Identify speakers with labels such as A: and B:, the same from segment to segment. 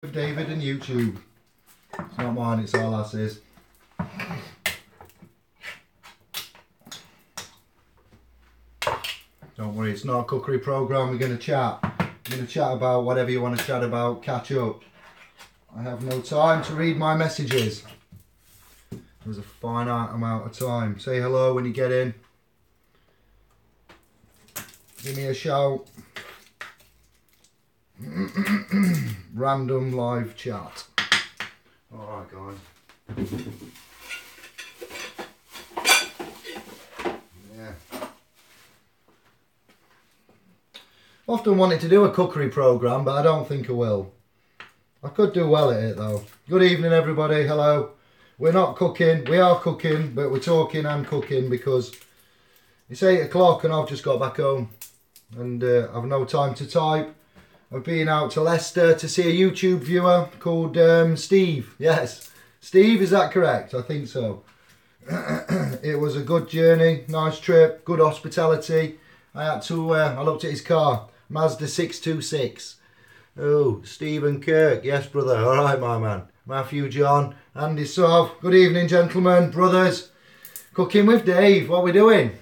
A: With David and YouTube. It's not mine, it's all Lass's. Don't worry, it's not a cookery programme. We're going to chat. We're going to chat about whatever you want to chat about, catch up. I have no time to read my messages. There's a finite amount of time. Say hello when you get in. Give me a shout. Random live chat. Alright guys. Yeah. Often wanted to do a cookery programme, but I don't think I will. I could do well at it though. Good evening everybody, hello. We're not cooking, we are cooking, but we're talking and cooking because it's 8 o'clock and I've just got back home and I've no time to type. I've been out to Leicester to see a YouTube viewer called Steve. Yes, Steve, is that correct? I think so. It was a good journey, nice trip, good hospitality. I had to, I looked at his car, Mazda 626. Oh, Stephen Kirk, yes brother, alright my man. Matthew, John, Andy Sov. Good evening gentlemen, brothers. Cooking with Dave, what are we doing?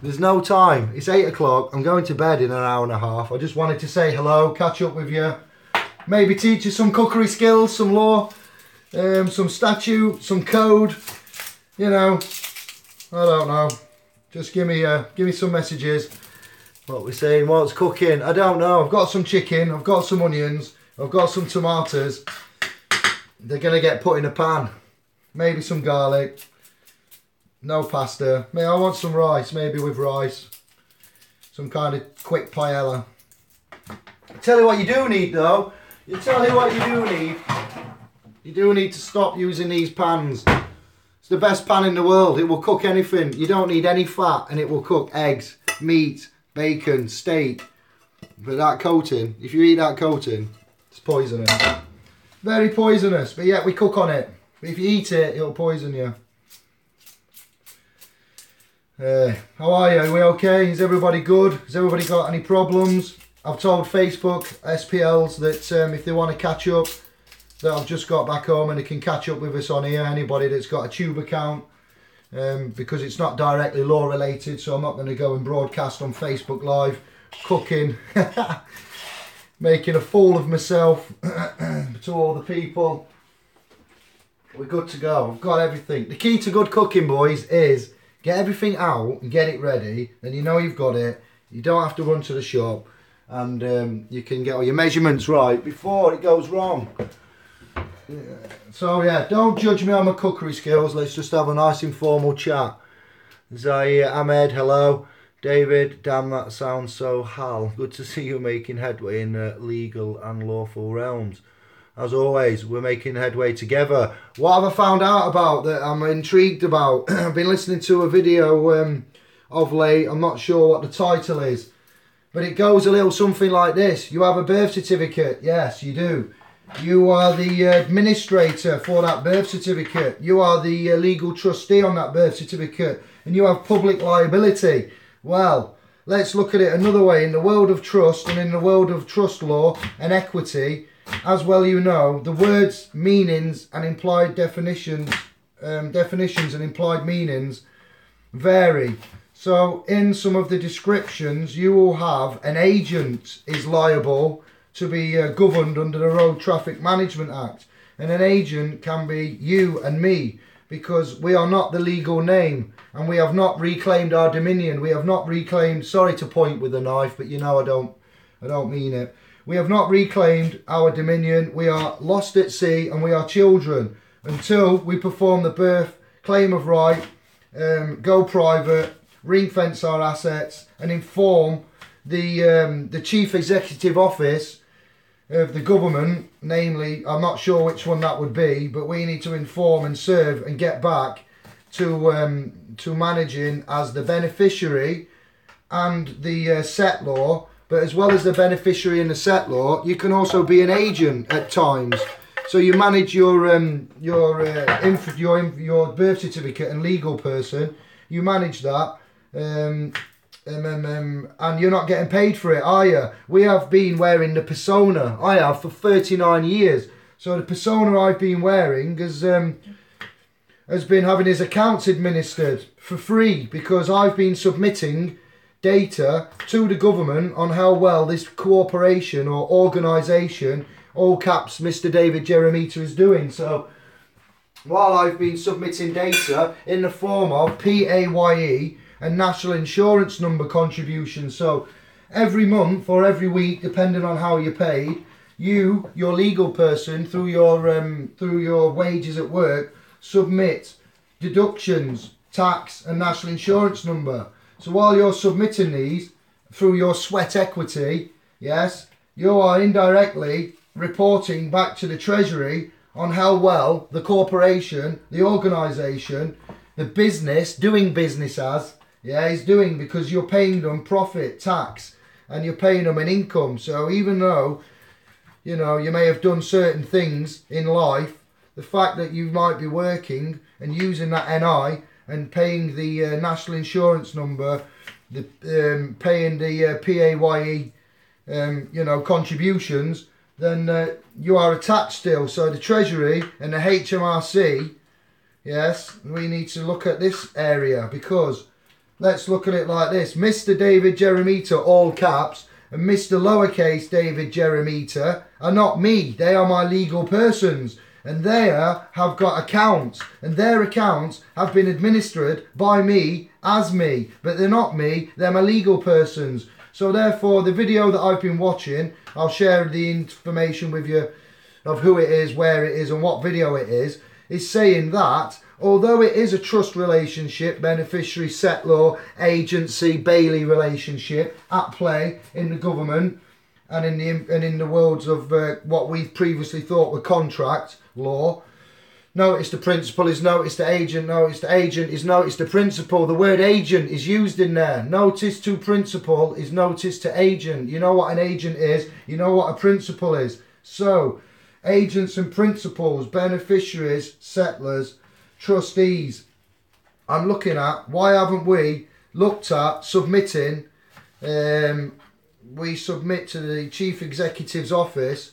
A: There's no time. It's 8 o'clock. I'm going to bed in an hour and a half. I just wanted to say hello, catch up with you. Maybe teach you some cookery skills, some law, some statute, some code. You know, I don't know. Just give me some messages. What we're saying, what's cooking? I don't know. I've got some chicken. I've got some onions. I've got some tomatoes. They're going to get put in a pan. Maybe some garlic. No pasta. I want some rice, maybe with rice. Some kind of quick paella. Tell you what you do need though. You tell you what you do need. You do need to stop using these pans. It's the best pan in the world. It will cook anything. You don't need any fat and it will cook eggs, meat, bacon, steak. But that coating, if you eat that coating, it's poisonous. Very poisonous, but yet we cook on it. But if you eat it, it'll poison you. How are you? Are we okay? Is everybody good? Has everybody got any problems? I've told Facebook SPLs that if they want to catch up, that I've just got back home and they can catch up with us on here. Anybody that's got a tube account, because it's not directly law related, so I'm not going to go and broadcast on Facebook Live cooking, making a fool of myself to all the people. We're good to go. I've got everything. The key to good cooking, boys, is get everything out and get it ready, and you know you've got it. You don't have to run to the shop, and you can get all your measurements right before it goes wrong. Yeah. So yeah, don't judge me on my cookery skills. Let's just have a nice informal chat. Zahir, Ahmed, hello. David, damn that sounds so hal. Good to see you making headway in legal and lawful realms. As always, we're making headway together. What have I found out about that I'm intrigued about? I've been listening to a video of late. I'm not sure what the title is. But it goes a little something like this. You have a birth certificate. Yes, you do. You are the administrator for that birth certificate. You are the legal trustee on that birth certificate. And you have public liability. Well, let's look at it another way. In the world of trust and in the world of trust law and equity, as well you know, the words, meanings and implied definitions and implied meanings vary. So in some of the descriptions you will have an agent is liable to be governed under the Road Traffic Management Act. And an agent can be you and me, because we are not the legal name and we have not reclaimed our dominion. We have not reclaimed, sorry to point with a knife, but you know I don't mean it. We have not reclaimed our dominion. We are lost at sea and we are children until we perform the birth, claim of right, go private, ring fence our assets and inform the Chief Executive Office of the government, namely, I'm not sure which one that would be, but we need to inform and serve and get back to managing as the beneficiary and the settlor. But as well as the beneficiary and the settlor, you can also be an agent at times. So you manage your birth certificate and legal person. You manage that and you're not getting paid for it, are you? We have been wearing the persona, I have, for 39 years. So the persona I've been wearing has been having his accounts administered for free, because I've been submitting data to the government on how well this corporation or organisation, all caps Mr. David Jeremita, is doing. So while I've been submitting data in the form of PAYE and national insurance number contributions, so every month or every week, depending on how you're paid, your legal person, through your wages at work, submit deductions, tax and national insurance number. So while you're submitting these through your sweat equity, yes, you are indirectly reporting back to the Treasury on how well the corporation, the organisation, the business, doing business as, is doing, because you're paying them profit, tax, and you're paying them an income. So even though, you may have done certain things in life, the fact that you might be working and using that NI and paying the national insurance number, paying the PAYE, contributions, then you are attached still. So the Treasury and the HMRC, yes, we need to look at this area, because let's look at it like this. Mr. David Jeremita, all caps, and Mr. lowercase David Jeremita are not me. They are my legal persons, and they have got accounts, and their accounts have been administered by me as me, but they're not me, they're my legal persons. So therefore, the video that I've been watching, I'll share the information with you of who it is, where it is, and what video it is saying that although it is a trust relationship, beneficiary, settlor, agency, bailey relationship at play in the government and in the worlds of what we previously thought were contract law, notice the principal is notice the agent, notice the agent is notice the principal. The word agent is used in there. Notice to principal is notice to agent. You know what an agent is, you know what a principal is. So agents and principals, beneficiaries, settlers, trustees. I'm looking at, why haven't we looked at submitting, we submit to the Chief Executive's office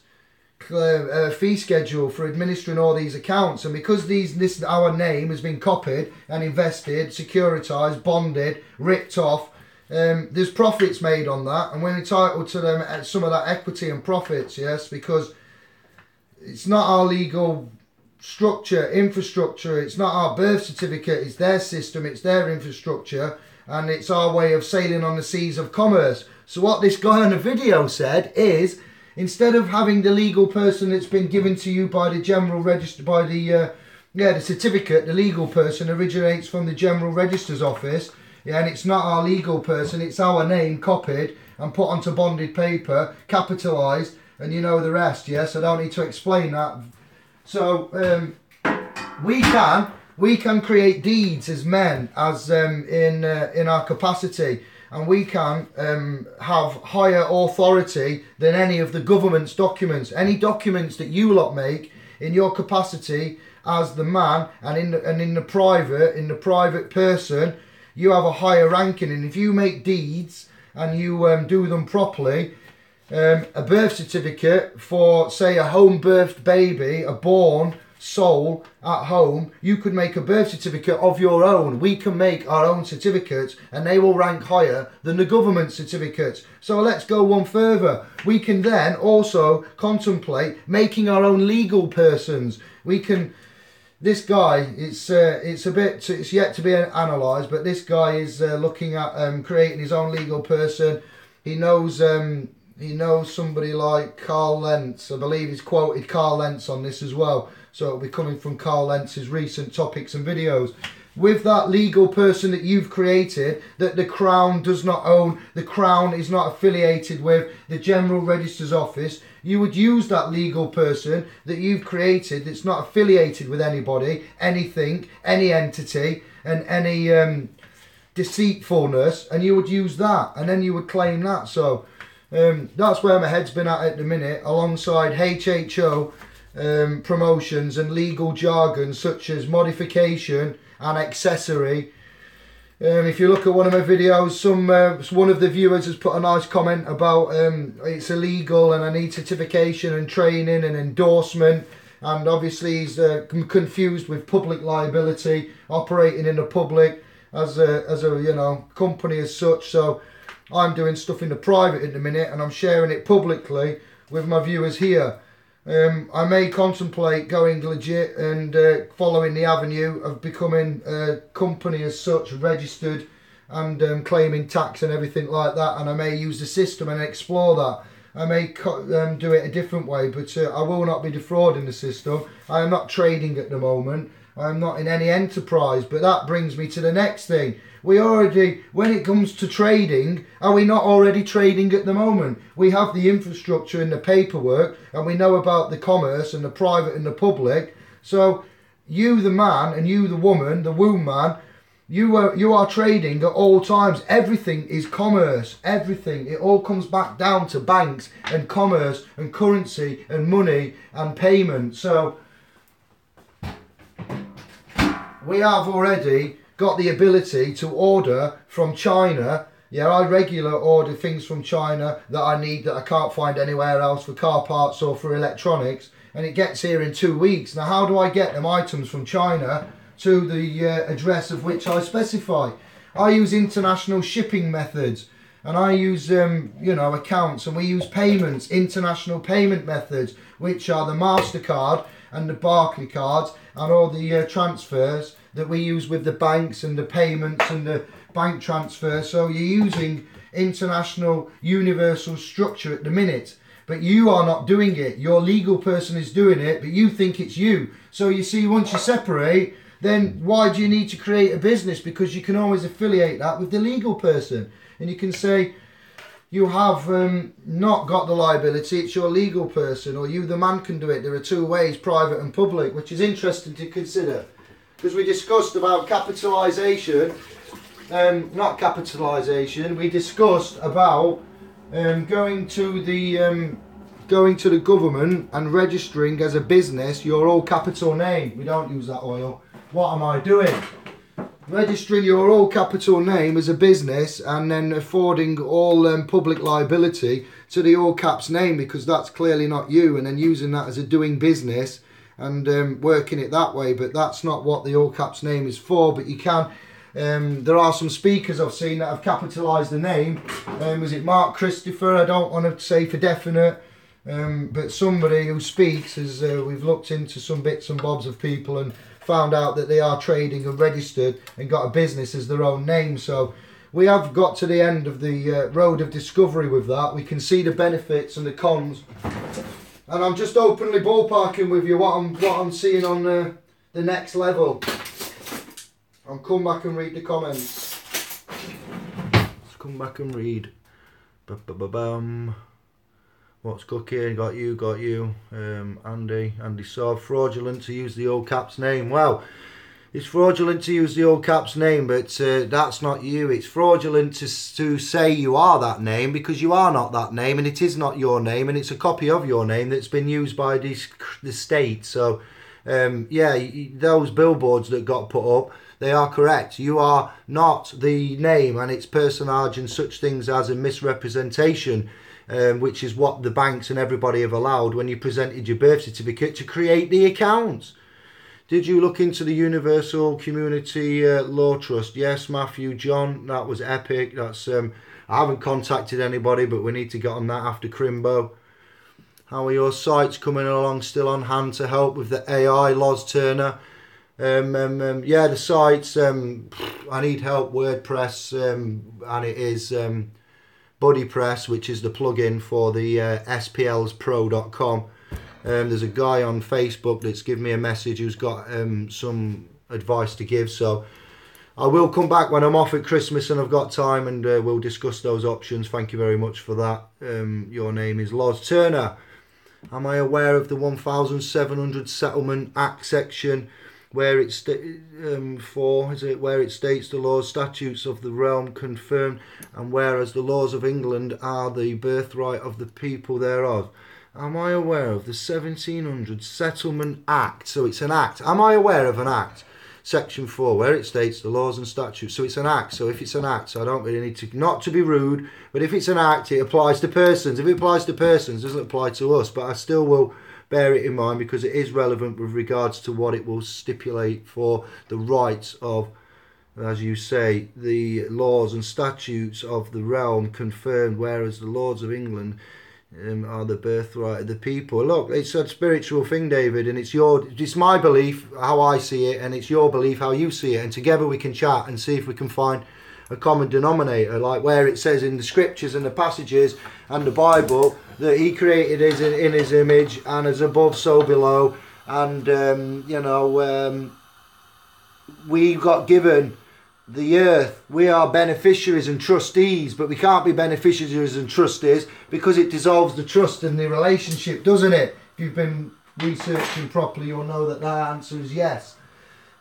A: a fee schedule for administering all these accounts, and because our name has been copied and invested, securitized, bonded, ripped off, there's profits made on that, and we're entitled to them some of that equity and profits, yes, because it's not our legal structure, infrastructure, it's not our birth certificate, it's their system, it's their infrastructure, and it's our way of sailing on the seas of commerce. So what this guy on the video said is, instead of having the legal person that's been given to you by the General Register, by the certificate, the legal person originates from the General Register's office, and it's not our legal person, it's our name copied and put onto bonded paper, capitalised, and you know the rest, yes? I don't need to explain that. So we can create deeds as men, as in our capacity, and we can have higher authority than any of the government's documents. Any documents that you lot make in your capacity as the man and in the private person, you have a higher ranking. And if you make deeds and you do them properly, a birth certificate for, say, a home birthed baby, a born soul at home, you could make a birth certificate of your own. We can make our own certificates and they will rank higher than the government certificates. So let's go one further. We can then also contemplate making our own legal persons. We can, this guy, it's yet to be analysed, but this guy is looking at creating his own legal person. He knows somebody like Carl Lentz. I believe he's quoted Carl Lentz on this as well. So it'll be coming from Carl Lentz's recent topics and videos. With that legal person that you've created, that the Crown does not own, the Crown is not affiliated with, the General Register's office, you would use that legal person that you've created that's not affiliated with anybody, anything, any entity, and any deceitfulness, and you would use that, and then you would claim that. So that's where my head's been at the minute, alongside HHO promotions and legal jargon such as modification and accessory, If you look at one of my videos, one of the viewers has put a nice comment about it's illegal and I need certification and training and endorsement, and obviously he's confused with public liability, operating in the public as a company as such. So I'm doing stuff in the private at the minute and I'm sharing it publicly with my viewers here. I may contemplate going legit and following the avenue of becoming a company as such, registered, and claiming tax and everything like that, and I may use the system and explore that. I may do it a different way, but I will not be defrauding the system. I am not trading at the moment. I am not in any enterprise, but that brings me to the next thing. We already, when it comes to trading, are we not already trading at the moment? We have the infrastructure and the paperwork, and we know about the commerce and the private and the public. So you, the man, and you, the woman, the womb man, you are trading at all times. Everything is commerce. Everything. It all comes back down to banks and commerce and currency and money and payment. So we have already got the ability to order from China. Yeah, I regularly order things from China that I need that I can't find anywhere else for car parts or for electronics, and it gets here in 2 weeks. Now, how do I get them items from China to the address of which I specify? I use international shipping methods, and I use accounts, and we use payments, international payment methods, which are the MasterCard and the Barclay cards and all the transfers that we use with the banks and the payments and the bank transfer. So you're using international universal structure at the minute, but you are not doing it. Your legal person is doing it, but you think it's you. So you see, once you separate, then why do you need to create a business? Because you can always affiliate that with the legal person, and you can say you have not got the liability, it's your legal person, or you, the man, can do it. There are two ways, private and public, which is interesting to consider. Because we discussed about capitalisation, not capitalisation, we discussed about going to the government and registering as a business your all capital name. We don't use that oil. What am I doing? Registering your all capital name as a business and then affording all public liability to the all caps name, because that's clearly not you, and then using that as a doing business and working it that way. But that's not what the all caps name is for. But you can, there are some speakers I've seen that have capitalised the name. Was it Mark Christopher? I don't want to say for definite, but somebody who speaks, as we've looked into some bits and bobs of people and found out that they are trading and registered and got a business as their own name. So we have got to the end of the road of discovery with that. We can see the benefits and the cons, and I'm just openly ballparking with you what I'm seeing on the next level. I'll come back and read the comments. Let's come back and read. What's cooking? Got you. Andy saw fraudulent to use the all caps name. Well, it's fraudulent to use the all caps name, but that's not you. It's fraudulent to say you are that name, because you are not that name, and it is not your name, and it's a copy of your name that's been used by the state. So, yeah, those billboards that got put up, they are correct. You are not the name, and it's personage and such things as a misrepresentation. Which is what the banks and everybody have allowed when you presented your birth certificate to create the accounts. Did you look into the Universal Community Law Trust? Yes, Matthew, John, that was epic. That's I haven't contacted anybody, but we need to get on that after Crimbo. How are your sites coming along? Still on hand to help with the AI, Loz Turner? Yeah, the sites, I need help. WordPress, and it is BuddyPress, which is the plugin for the SPLspro.com. There's a guy on Facebook that's given me a message who's got some advice to give, so I will come back when I'm off at Christmas and I've got time, and we'll discuss those options. Thank you very much for that. Your name is Loz Turner. Am I aware of the 1700 Settlement Act section where it where it states the laws, statutes of the realm confirmed, and whereas the laws of England are the birthright of the people thereof? Am I aware of the 1700 Settlement Act? So it's an act. Am I aware of an act? section 4, where it states the laws and statutes. So it's an act. So if it's an act, so I don't really need to, not to be rude, but if it's an act, it applies to persons. If it applies to persons, it doesn't apply to us, but I still will bear it in mind because it is relevant with regards to what it will stipulate for the rights of, as you say, the laws and statutes of the realm confirmed, whereas the Lords of England are the birthright of the people. Look, it's a spiritual thing, David, and it's my belief how I see it, and it's your belief how you see it, and together we can chat and see if we can find a common denominator, like where it says in the scriptures and the passages and the Bible that he created us in his image, and as above so below, and we got given the earth. We are beneficiaries and trustees, but we can't be beneficiaries and trustees because it dissolves the trust in the relationship, doesn't it? If you've been researching properly, you'll know that answer is yes.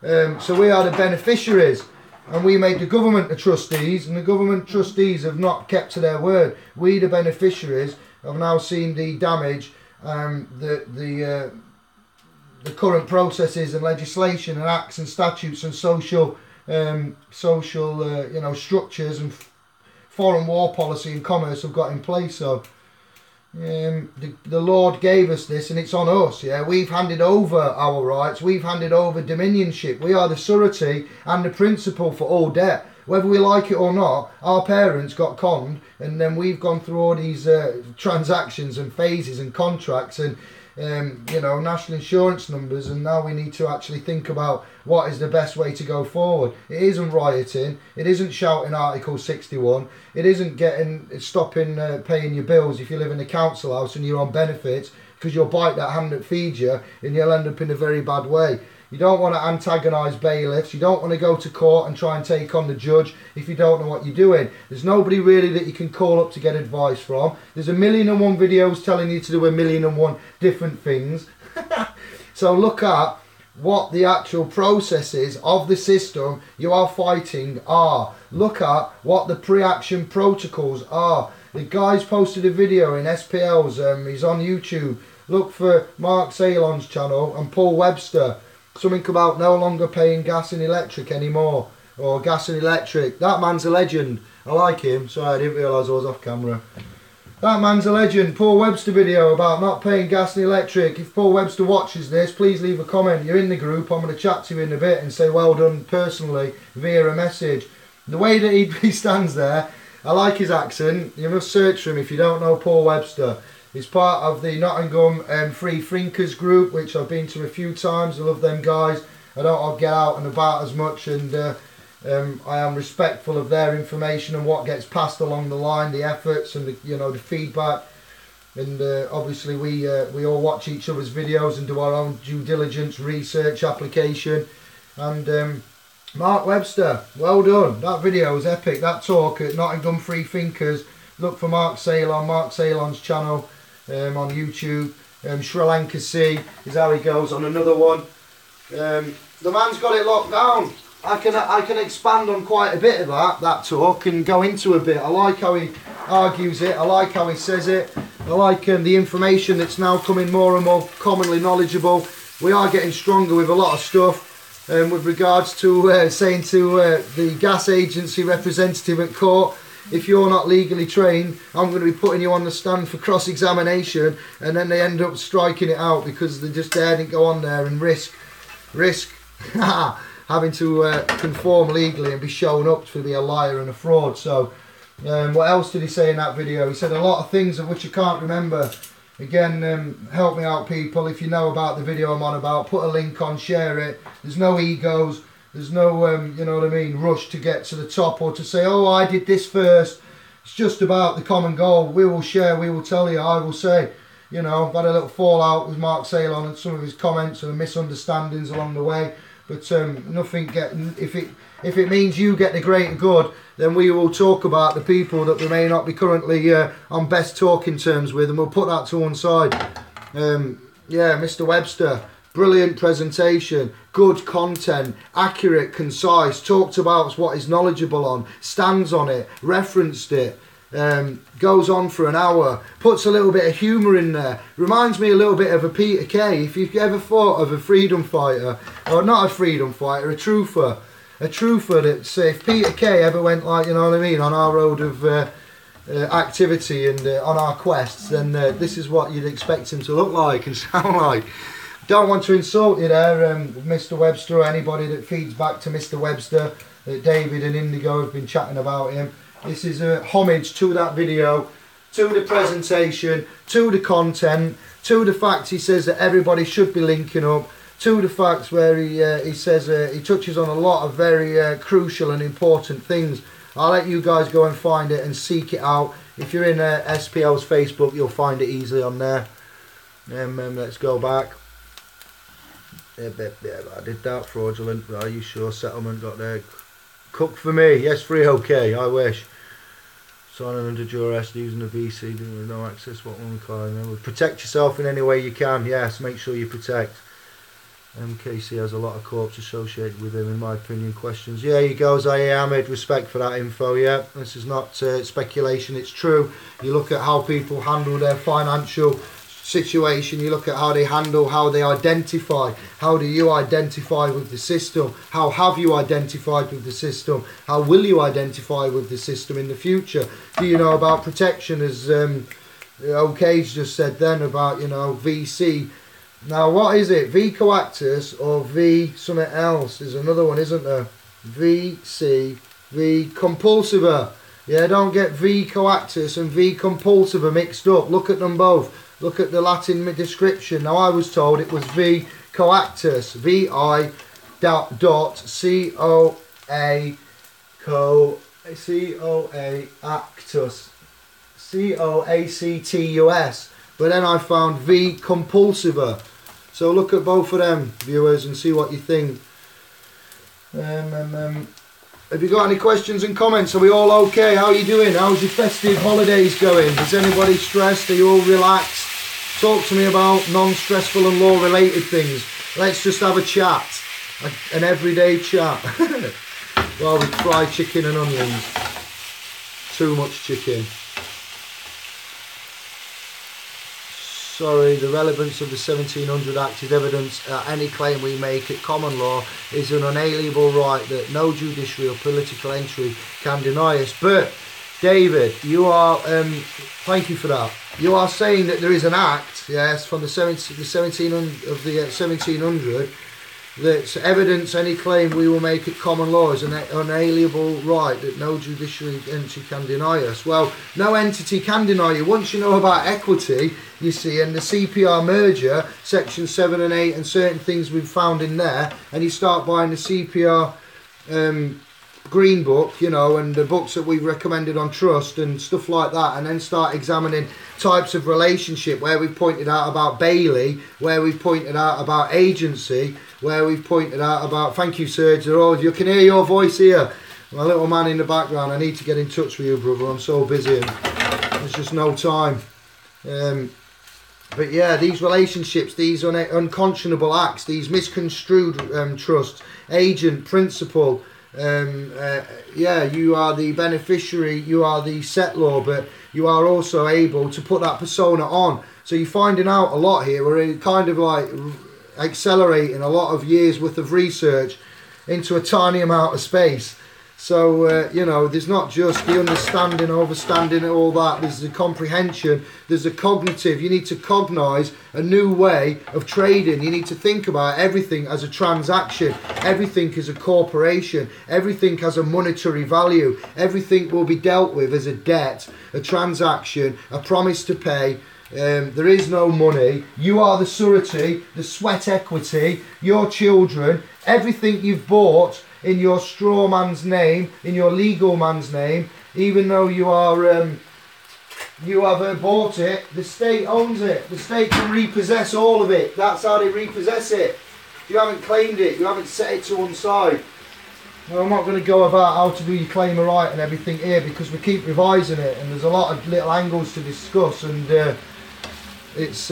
A: So we are the beneficiaries, and we made the government the trustees, and the government trustees have not kept to their word. We, the beneficiaries, have now seen the damage, the current processes and legislation and acts and statutes and social structures and foreign war policy and commerce have got in place. So the Lord gave us this, and it's on us. We've handed over our rights, we've handed over dominionship. We are the surety and the principal for all debt, whether we like it or not. Our parents got conned, and then we've gone through all these transactions and phases and contracts and national insurance numbers, and now we need to actually think about what is the best way to go forward. It isn't rioting, it isn't shouting Article 61, it isn't stopping paying your bills if you live in a council house and you're on benefits, because you'll bite that hand that feeds you and you'll end up in a very bad way. You don't want to antagonise bailiffs. You don't want to go to court and try and take on the judge if you don't know what you're doing. There's nobody really that you can call up to get advice from. There's 1,000,001 videos telling you to do 1,000,001 different things. So look at what the actual processes of the system you are fighting are. Look at what the pre-action protocols are. The guy's posted a video in SPL's, he's on YouTube. Look for Mark Ceylon's channel and Paul Webster. Something about no longer paying gas and electric anymore, or gas and electric. That man's a legend. I like him. Sorry, I didn't realise I was off camera. That man's a legend. Paul Webster video about not paying gas and electric. If Paul Webster watches this, please leave a comment. You're in the group. I'm going to chat to you in a bit and say well done personally via a message. The way that he stands there, I like his accent. You must search for him if you don't know Paul Webster. He's part of the Nottingham Free Thinkers group, which I've been to a few times. I love them guys. I don't get out and about as much, and I am respectful of their information and what gets passed along the line, the efforts and the feedback. And obviously we all watch each other's videos and do our own due diligence, research, application. And Mark Webster, well done. That video was epic. That talk at Nottingham Free Thinkers. Look for Mark Ceylon's channel. On YouTube. Sri Lanka Sea is how he goes on another one. The man's got it locked down. I can expand on quite a bit of that talk and go into a bit. I like how he argues it. I like how he says it. I like the information that's now coming more and more commonly knowledgeable. We are getting stronger with a lot of stuff with regards to saying to the gas agency representative at court, if you're not legally trained, I'm going to be putting you on the stand for cross-examination, and then they end up striking it out because they just didn't go on there and risk having to conform legally and be shown up to be a liar and a fraud. So what else did he say in that video? He said a lot of things of which I can't remember. Again, help me out people, if you know about the video I'm on about, put a link on, share it. There's no egos. There's no, rush to get to the top or to say, oh, I did this first. It's just about the common goal. We will share, we will tell you, I will say. I've had a little fallout with Mark Ceylon and some of his comments and misunderstandings along the way. But nothing if it means you get the greater good, then we will talk about the people that we may not be currently on best talking terms with, and we'll put that to one side. Mr. Webster. Brilliant presentation, good content, accurate, concise, talked about what he's knowledgeable on, stands on it, referenced it. goes on for an hour, puts a little bit of humour in there. Reminds me a little bit of a Peter Kay. If you've ever thought of a freedom fighter, or not a freedom fighter, a truther that, say, if Peter Kay ever went, like, you know what I mean, on our road of activity and on our quests, then this is what you'd expect him to look like and sound like. Don't want to insult you there, Mr. Webster, or anybody that feeds back to Mr. Webster, that David and Indigo have been chatting about him. This is a homage to that video, to the presentation, to the content, to the fact he says that everybody should be linking up, to the facts where he says he touches on a lot of very crucial and important things. I'll let you guys go and find it and seek it out. If you're in SPL's Facebook, you'll find it easily on there. Let's go back. I did that. Fraudulent. Are you sure? Settlement got there. Cook for me. Yes, free. Okay. I wish. Signing under duress, using the VC, with no access. What one we call it? Protect yourself in any way you can. Yes, make sure you protect. MKC has a lot of corps associated with him, in my opinion. Questions? Yeah, he goes. Ahmed, respect for that info. Yeah, this is not speculation, it's true. You look at how people handle their financial situation, you look at how they handle, how they identify. How do you identify with the system? How have you identified with the system? How will you identify with the system in the future? Do you know about protection, as OK's just said then about, you know, VC? Now, what is it? V coactus or V something else? There's another one, isn't there? VC, V compulsiva. Yeah, don't get V coactus and V compulsiva mixed up. Look at them both. Look at the Latin description. Now, I was told it was V coactus. V-I dot C-O-A C-O-A actus. C-O-A-C-T-U-S. But then I found V compulsiva. So look at both of them, viewers, and see what you think. Have you got any questions and comments? Are we all okay? How are you doing? How's your festive holidays going? Is anybody stressed? Are you all relaxed? Talk to me about non-stressful and law-related things. Let's just have a chat. An everyday chat. While we fry chicken and onions. Too much chicken. Sorry, the relevance of the 1700 Act is evidence that any claim we make at common law is an unalienable right that no judiciary or political entry can deny us. But, David, you are, thank you for that. You are saying that there is an act, yes, from the 1700 that's evidence any claim we will make at common law is an unalienable right that no judiciary entity can deny us. Well, no entity can deny you. Once you know about equity, you see, and the CPR merger, section 7 and 8, and certain things we've found in there, and you start buying the CPR green book, you know, and the books that we've recommended on trust and stuff like that, and then start examining types of relationship, where we've pointed out about Bailey, where we've pointed out about agency, where we've pointed out about, thank you Serge, you can hear your voice here, my little man in the background. I need to get in touch with you, brother, I'm so busy and there's just no time. But yeah, these relationships, these unconscionable acts, these misconstrued trusts, agent, principal, yeah, you are the beneficiary, you are the settlor, but you are also able to put that persona on. So you're finding out a lot here. We're kind of like accelerating a lot of years worth of research into a tiny amount of space. So, you know, there's not just the understanding, overstanding, and all that. There's the comprehension. There's the cognitive. You need to cognise a new way of trading. You need to think about everything as a transaction. Everything is a corporation. Everything has a monetary value. Everything will be dealt with as a debt, a transaction, a promise to pay. There is no money. You are the surety, the sweat equity, your children, everything you've bought in your straw man's name, in your legal man's name, even though you are you have bought it, the state owns it. The state can repossess all of it. That's how they repossess it. You haven't claimed it, you haven't set it to one side. Well, I'm not going to go about how to do your claim of right and everything here, because we keep revising it and there's a lot of little angles to discuss, and it's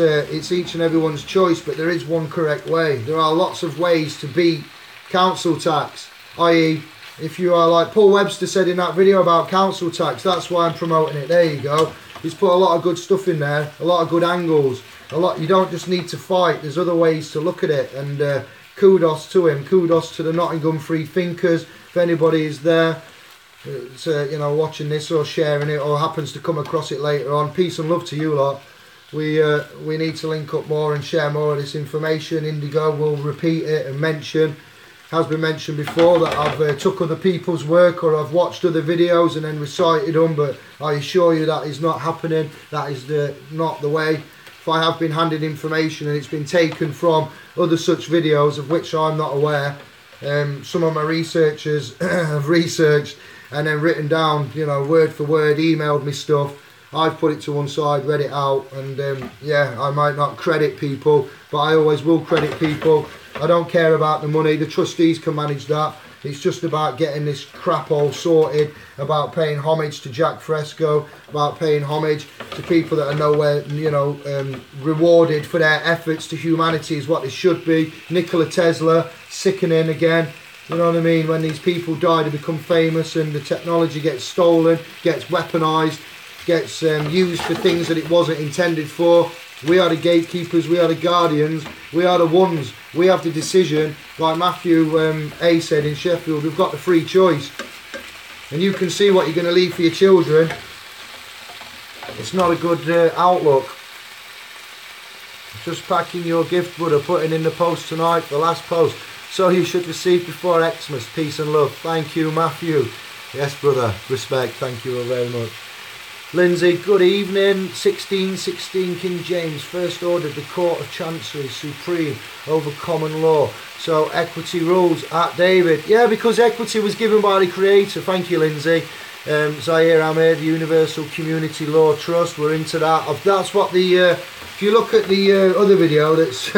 A: each and everyone's choice, but there is one correct way. There are lots of ways to beat council tax, i.e. if you are like Paul Webster said in that video about council tax, that's why I'm promoting it. There you go. He's put a lot of good stuff in there, a lot of good angles. You don't just need to fight, there's other ways to look at it, and kudos to him, kudos to the Nottingham Free Thinkers. If anybody is there, you know, watching this or sharing it or happens to come across it later on, peace and love to you lot. We need to link up more and share more of this information. Indigo will repeat it and mention, has been mentioned before, that I've took other people's work or I've watched other videos and then recited them, but I assure you that is not happening. That is not the way. If I have been handed information and it's been taken from other such videos of which I'm not aware, some of my researchers have researched and then written down, you know, word for word, emailed me stuff. I've put it to one side, read it out, and yeah, I might not credit people, but I always will credit people. I don't care about the money, the trustees can manage that. It's just about getting this crap all sorted, about paying homage to Jack Fresco, about paying homage to people that are nowhere, you know, rewarded for their efforts to humanity is what they should be. Nikola Tesla, sickening again. You know what I mean? When these people die to become famous and the technology gets stolen, gets weaponized, gets used for things that it wasn't intended for. We are the gatekeepers, we are the guardians, we are the ones, we have the decision. Like Matthew A said in Sheffield, we've got the free choice. And you can see what you're going to leave for your children. It's not a good outlook. Just packing your gift, brother, putting in the post tonight, the last post. So you should receive before Xmas. Peace and love. Thank you, Matthew. Yes, brother. Respect. Thank you very much. Lindsay, good evening. 1616 King James first ordered the Court of Chancery supreme over common law. So equity rules at David. Yeah, because equity was given by the Creator. Thank you, Lindsay. Zaire Ahmed, the Universal Community Law Trust. We're into that. That's what the... if you look at the other video that's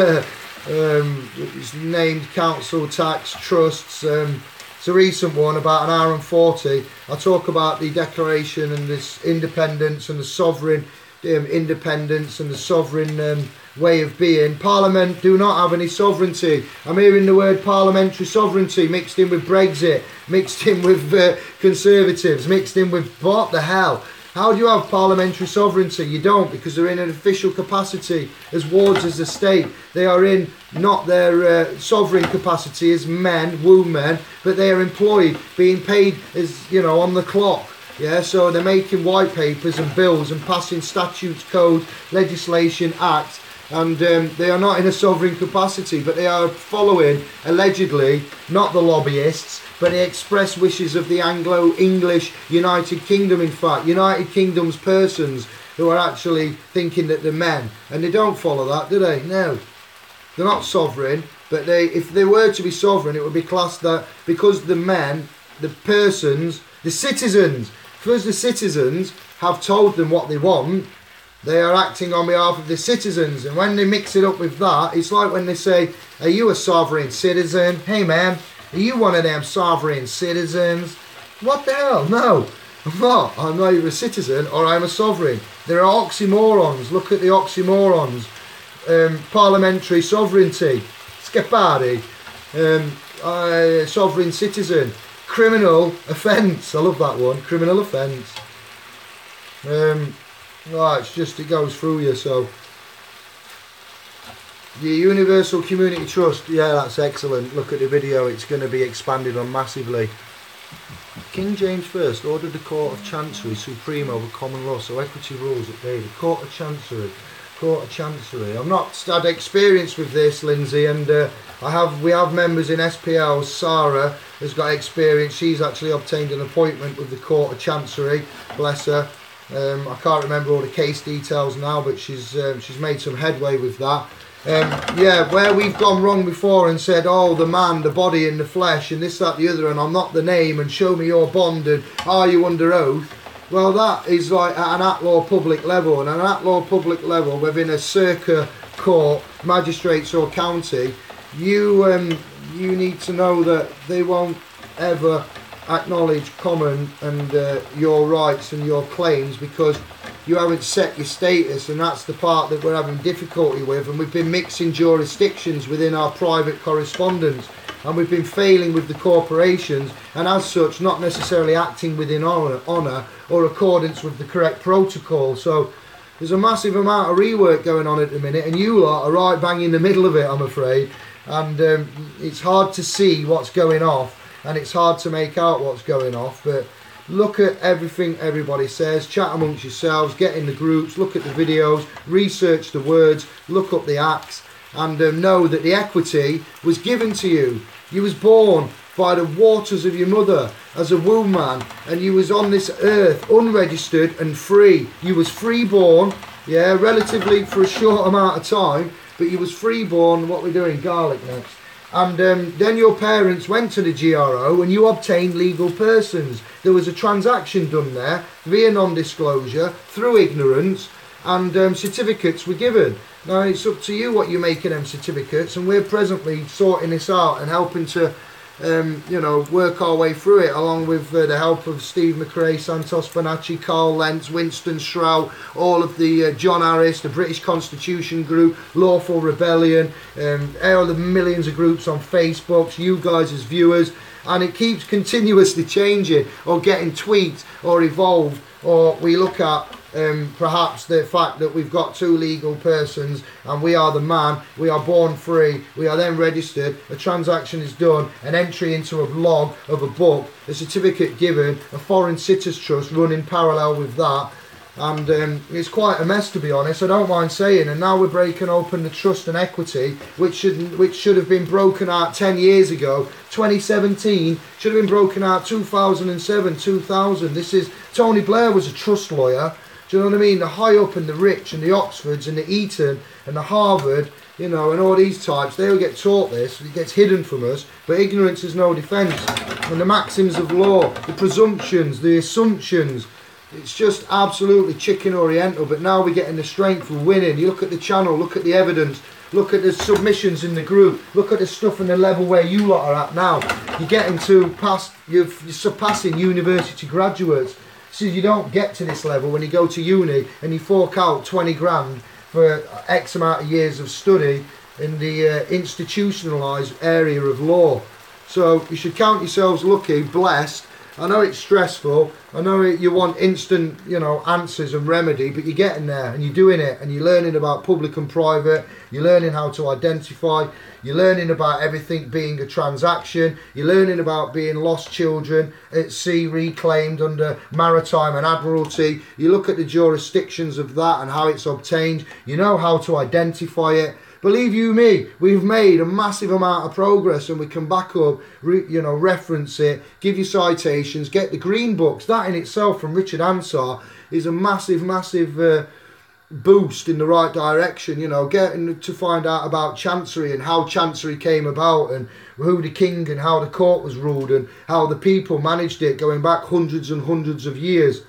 A: it's named Council Tax Trusts... it's a recent one, about an hour and 40. I talk about the Declaration and this independence and the sovereign independence and the sovereign way of being. Parliament do not have any sovereignty. I'm hearing the word parliamentary sovereignty mixed in with Brexit, mixed in with Conservatives, mixed in with what the hell? How do you have parliamentary sovereignty? You don't, because they're in an official capacity as wards as the state. They are in not their sovereign capacity as men, womb men, but they are employed, being paid as, you know, on the clock. Yeah, so they're making white papers and bills and passing statutes, code, legislation, acts, and they are not in a sovereign capacity, but they are following, allegedly, not the lobbyists, but the express wishes of the Anglo-English United Kingdom, in fact. United Kingdom's persons who are actually thinking that they're men. And they don't follow that, do they? No. They're not sovereign, but if they were to be sovereign, it would be classed that because the men, the persons, the citizens, because the citizens have told them what they want, they are acting on behalf of the citizens. And when they mix it up with that, it's like when they say, are you a sovereign citizen? Hey man, are you one of them sovereign citizens? What the hell? No, I'm not. I'm either a citizen or I'm a sovereign. There are oxymorons. Look at the oxymorons. Parliamentary sovereignty. Scapari. Sovereign citizen. Criminal offence. I love that one. Criminal offence. Right, it's just, it goes through you, so. The Universal Community Trust, yeah, that's excellent. Look at the video, it's going to be expanded on massively. King James I ordered the Court of Chancery supreme over common law, so equity rules at David. Court of Chancery. Court of Chancery. I've not had experience with this, Lindsay, and we have members in SPL. Sarah has got experience. She's actually obtained an appointment with the Court of Chancery. Bless her. I can't remember all the case details now, but she's made some headway with that. Yeah, where we've gone wrong before and said, oh, the man, the body and the flesh and this, that, the other, and I'm not the name, and show me your bond and are you under oath? Well, that is like at an at-law public level, and at an at-law public level within a circa court, magistrates or county, you need to know that they won't ever acknowledge common and your rights and your claims, because you haven't set your status, and that's the part that we're having difficulty with. And we've been mixing jurisdictions within our private correspondence. and we've been failing with the corporations, and as such not necessarily acting within honour or accordance with the correct protocol. So there's a massive amount of rework going on at the minute, and you lot are right bang in the middle of it, I'm afraid. And it's hard to see what's going off, and it's hard to make out what's going off, but look at everything everybody says, chat amongst yourselves, get in the groups, look at the videos, research the words, look up the acts, and know that the equity was given to you. You was born by the waters of your mother as a womb man, and you was on this earth unregistered and free. You was free-born, yeah, relatively for a short amount of time, but you was free-born. What we're doing, garlic next. And then your parents went to the GRO and you obtained legal persons. There was a transaction done there via non-disclosure, through ignorance, and certificates were given. Now it's up to you what you make of them certificates, and we're presently sorting this out and helping to you know, work our way through it, along with the help of Steve McRae, Santos Bonacci, Carl Lentz, Winston Shrow, all of the John Harris, the British Constitution Group, Lawful Rebellion, all the millions of groups on Facebook, you guys as viewers, and it keeps continuously changing or getting tweaked or evolved. Or we look at perhaps the fact that we've got two legal persons and we are the man, we are born free, we are then registered, a transaction is done, an entry into a log of a book, a certificate given, a foreign sitters trust running parallel with that, and it's quite a mess, to be honest, I don't mind saying. And now we're breaking open the trust and equity, which should have been broken out 10 years ago. 2017 should have been broken out 2007, 2000. This is, Tony Blair was a trust lawyer. Do you know what I mean? The high up and the rich and the Oxfords and the Eton and the Harvard, you know, and all these types, they will get taught this. It gets hidden from us, but ignorance is no defence. And the maxims of law, the presumptions, the assumptions, it's just absolutely chicken oriental. But now we're getting the strength of winning. You look at the channel, look at the evidence, look at the submissions in the group, look at the stuff in the level where you lot are at now. You're getting to past, you're surpassing university graduates. So you don't get to this level when you go to uni and you fork out 20 grand for X amount of years of study in the institutionalised area of law. So you should count yourselves lucky, blessed. I know it's stressful, I know you want instant, you know, answers and remedy, but you're getting there and you're doing it, and you're learning about public and private, you're learning how to identify, you're learning about everything being a transaction, you're learning about being lost children at sea reclaimed under maritime and admiralty. You look at the jurisdictions of that and how it's obtained, you know how to identify it. Believe you me, we've made a massive amount of progress, and we can back up, you know, reference it, give you citations, get the green books. That in itself from Richard Ansar is a massive, massive boost in the right direction. You know, getting to find out about Chancery and how Chancery came about, and who the king and how the court was ruled, and how the people managed it going back hundreds and hundreds of years.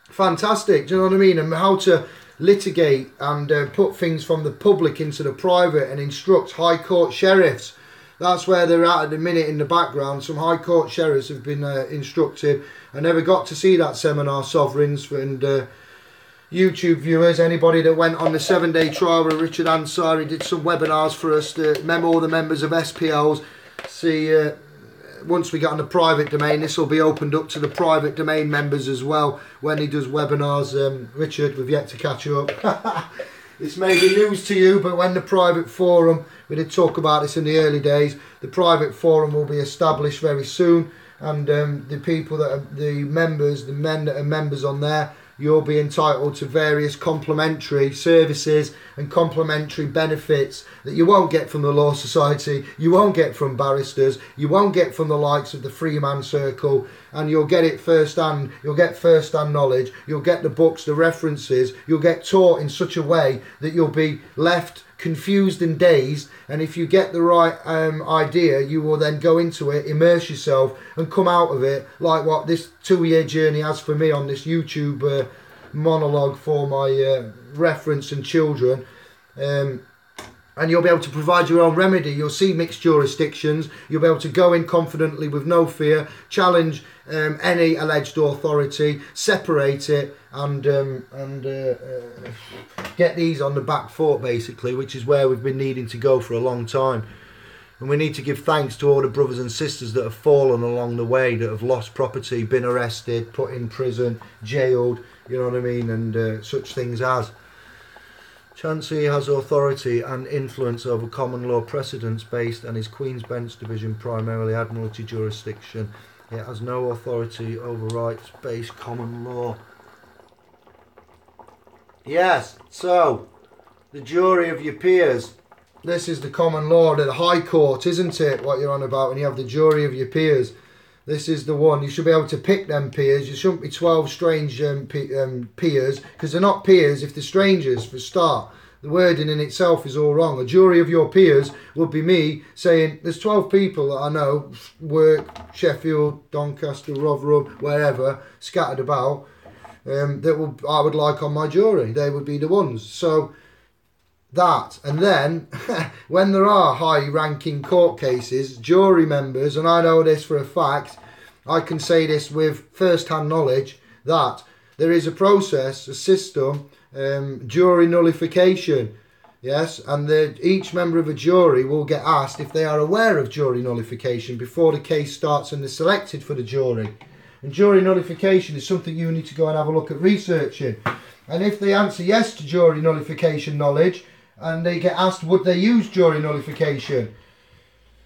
A: Fantastic, do you know what I mean? And how to litigate and put things from the public into the private, and instruct high court sheriffs. That's where they're at the minute in the background. Some high court sheriffs have been instructed. I never got to see that seminar, Sovereigns, and YouTube viewers, anybody that went on the 7-day trial with Richard Ansari, did some webinars for us to all the members of SPLs. See, once we get on the private domain, this will be opened up to the private domain members as well when he does webinars. Richard, we've yet to catch up. This may be news to you, but when the private forum, we did talk about this in the early days, the private forum will be established very soon, and the people that are the members, the men that are members on there, you'll be entitled to various complimentary services and complimentary benefits that you won't get from the Law Society, you won't get from barristers, you won't get from the likes of the Freeman Circle, and you'll get it first-hand. You'll get first-hand knowledge, you'll get the books, the references, you'll get taught in such a way that you'll be left confused and dazed, and if you get the right idea, you will then go into it, immerse yourself, and come out of it like what this 2-year journey has for me on this YouTube monologue for my reference and children. And you'll be able to provide your own remedy. You'll see mixed jurisdictions. You'll be able to go in confidently with no fear, challenge any alleged authority, separate it, and get these on the back foot, basically, which is where we've been needing to go for a long time. And we need to give thanks to all the brothers and sisters that have fallen along the way, that have lost property, been arrested, put in prison, jailed, you know what I mean, and such things as. Chancery has authority and influence over common law precedents based and is Queen's Bench Division primarily Admiralty jurisdiction. It has no authority over rights-based common law. Yes, so, the jury of your peers. This is the common law, the High Court, isn't it, what you're on about when you have the jury of your peers. This is the one. You should be able to pick them peers. You shouldn't be 12 strange peers, because they're not peers if they're strangers, for a start. The wording in itself is all wrong. A jury of your peers would be me saying, there's 12 people that I know, work, Sheffield, Doncaster, Rotherham, wherever, scattered about, that I would like on my jury. They would be the ones. So, that, and then when there are high-ranking court cases, jury members, and I know this for a fact, I can say this with first-hand knowledge, that there is a process, a system, jury nullification, yes, and each member of a jury will get asked if they are aware of jury nullification before the case starts and they're selected for the jury. And jury nullification is something you need to go and have a look at researching. And if they answer yes to jury nullification knowledge, and they get asked would they use jury nullification.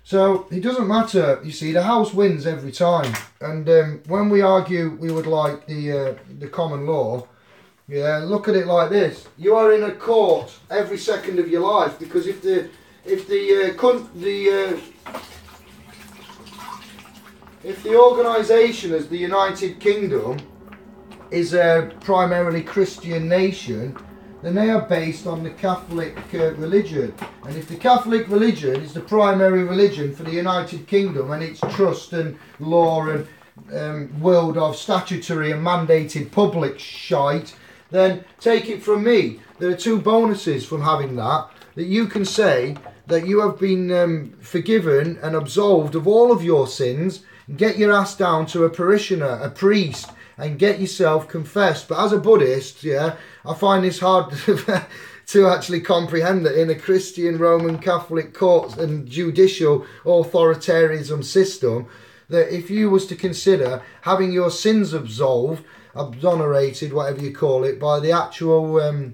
A: So it doesn't matter, you see, the House wins every time. And when we argue we would like the common law, yeah, look at it like this. You are in a court every second of your life, because if the organisation as the United Kingdom is a primarily Christian nation, then they are based on the Catholic religion. And if the Catholic religion is the primary religion for the United Kingdom, and its trust and law and world of statutory and mandated public shite, then take it from me, there are two bonuses from having that you can say that you have been forgiven and absolved of all of your sins, get your ass down to a parishioner, a priest, and get yourself confessed. But as a Buddhist, yeah, I find this hard to actually comprehend that in a Christian Roman Catholic court and judicial authoritarianism system, that if you was to consider having your sins absolved, exonerated, whatever you call it, by the actual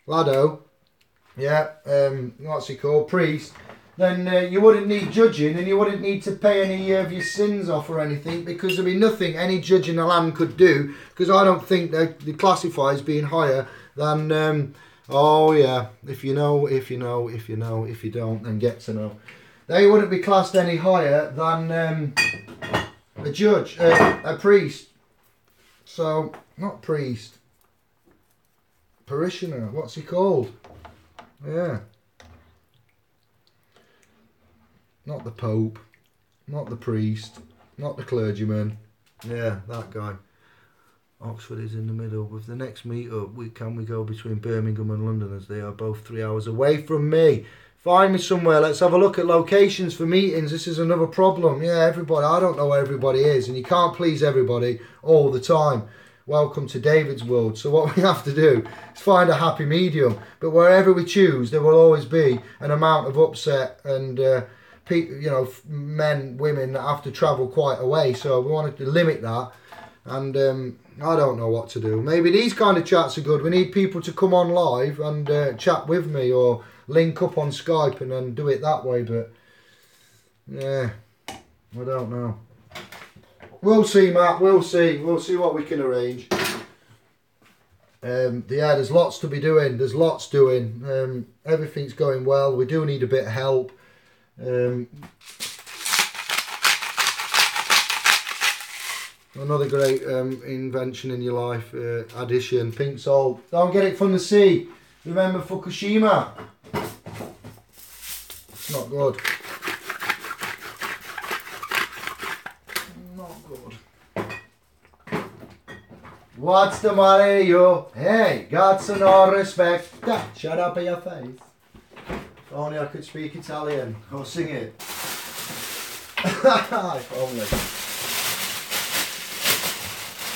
A: laddo, yeah, what's he called, priest, then you wouldn't need judging, and you wouldn't need to pay any of your sins off or anything, because there'd be nothing any judge in the land could do, because I don't think they classify as being higher than, oh yeah, if you know, if you know, if you know, if you don't, then get to know. They wouldn't be classed any higher than a judge, a priest. So, not priest, parishioner, what's he called? Yeah. Not the Pope, not the priest, not the clergyman. Yeah, that guy. Oxford is in the middle. With the next meet-up, we go between Birmingham and London, as they are both 3 hours away from me. Find me somewhere. Let's have a look at locations for meetings. This is another problem. Yeah, everybody. I don't know where everybody is, and you can't please everybody all the time. Welcome to David's world. So what we have to do is find a happy medium. But wherever we choose, there will always be an amount of upset and you know, men, women that have to travel quite a way. So we wanted to limit that. And I don't know what to do. Maybe these kind of chats are good. We need people to come on live and chat with me, or link up on Skype and then do it that way. But yeah, I don't know. We'll see, Matt. We'll see. We'll see what we can arrange. Yeah, there's lots to be doing. There's lots doing. Everything's going well. We do need a bit of help. Another great invention in your life, addition, pink salt. Don't get it from the sea. Remember Fukushima. It's not good. Not good. What's the matter, you? Hey, got some no respect. Shut up in your face. If only I could speak Italian or sing it. If only.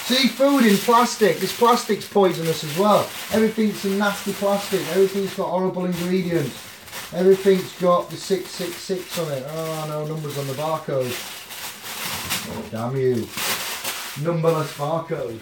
A: See, food in plastic. This plastic's poisonous as well. Everything's in nasty plastic. Everything's got horrible ingredients. Everything's got the 666 on it. Oh no, numbers on the barcode. Oh, damn you. Numberless barcode.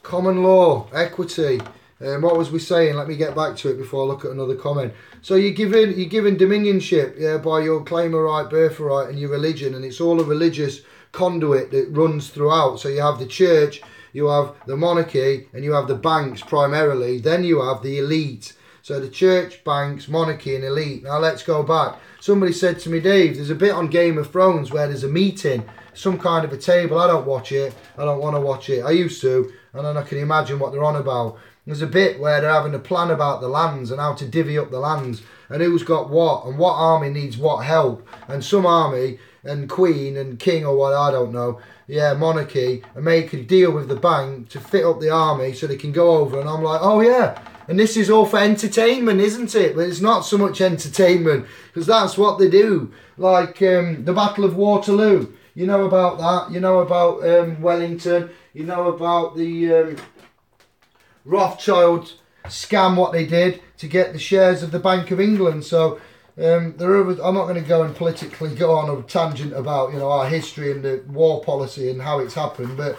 A: Common law, equity. What was we saying? Let me get back to it before I look at another comment. So you're given dominionship, yeah, by your claim of right, birthright, and your religion, and it's all a religious conduit that runs throughout. So you have the church, you have the monarchy, and you have the banks primarily. Then you have the elite. So the church, banks, monarchy, and elite. Now let's go back. Somebody said to me, Dave, there's a bit on Game of Thrones where there's a meeting, some kind of a table. I don't watch it. I don't want to watch it. I used to, and then I can imagine what they're on about. There's a bit where they're having a plan about the lands and how to divvy up the lands and who's got what and what army needs what help. And some army and queen and king or what, I don't know, yeah, monarchy, and make a deal with the bank to fit up the army so they can go over. And I'm like, oh yeah, and this is all for entertainment, isn't it? But it's not so much entertainment, because that's what they do. Like the Battle of Waterloo, you know about that, you know about Wellington, you know about the Rothschild scam, what they did to get the shares of the Bank of England. So I'm not going to go and politically go on a tangent about, you know, our history and the war policy and how it's happened, but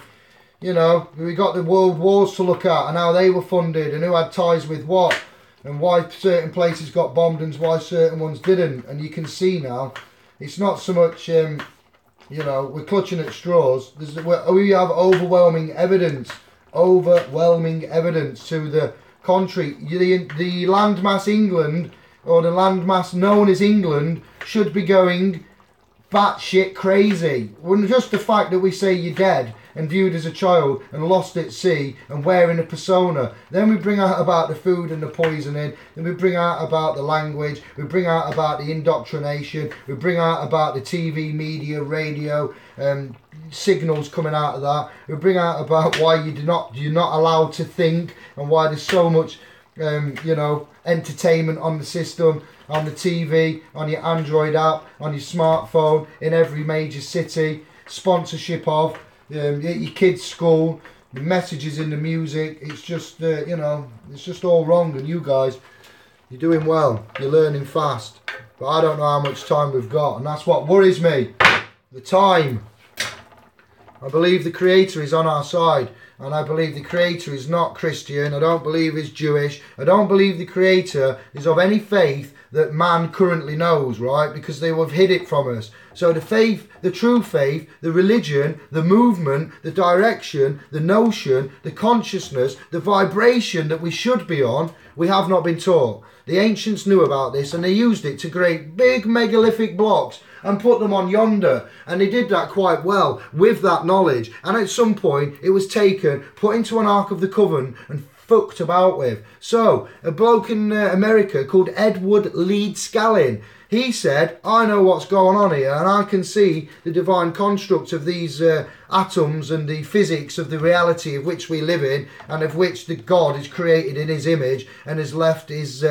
A: you know, we got the world wars to look at and how they were funded and who had ties with what and why certain places got bombed and why certain ones didn't. And you can see now it's not so much you know, we're clutching at straws. We have overwhelming evidence to the contrary. The landmass England, or the landmass known as England, should be going batshit crazy. Well, just the fact that we say you're dead and viewed as a child and lost at sea and wearing a persona. Then we bring out about the food and the poisoning. Then we bring out about the language. We bring out about the indoctrination. We bring out about the TV, media, radio, signals coming out of that. We bring out about why you're not allowed to think and why there's so much you know, entertainment on the system, on the TV, on your Android app, on your smartphone, in every major city, sponsorship of your kids' school, the messages in the music. It's just you know, it's just all wrong. And you guys, you're doing well, you're learning fast, but I don't know how much time we've got, and that's what worries me, the time. I believe the Creator is on our side, and I believe the Creator is not Christian. I don't believe he's Jewish. I don't believe the Creator is of any faith that man currently knows, right? Because they have hid it from us. So the faith, the true faith, the religion, the movement, the direction, the notion, the consciousness, the vibration that we should be on, we have not been taught. The ancients knew about this and they used it to create big megalithic blocks and put them on yonder, and they did that quite well with that knowledge. And at some point it was taken, put into an Ark of the Covenant and fucked about with. So a bloke in America called Edward Leeds Scallin, he said, I know what's going on here and I can see the divine construct of these atoms and the physics of the reality of which we live in, and of which the God is created in his image and has left his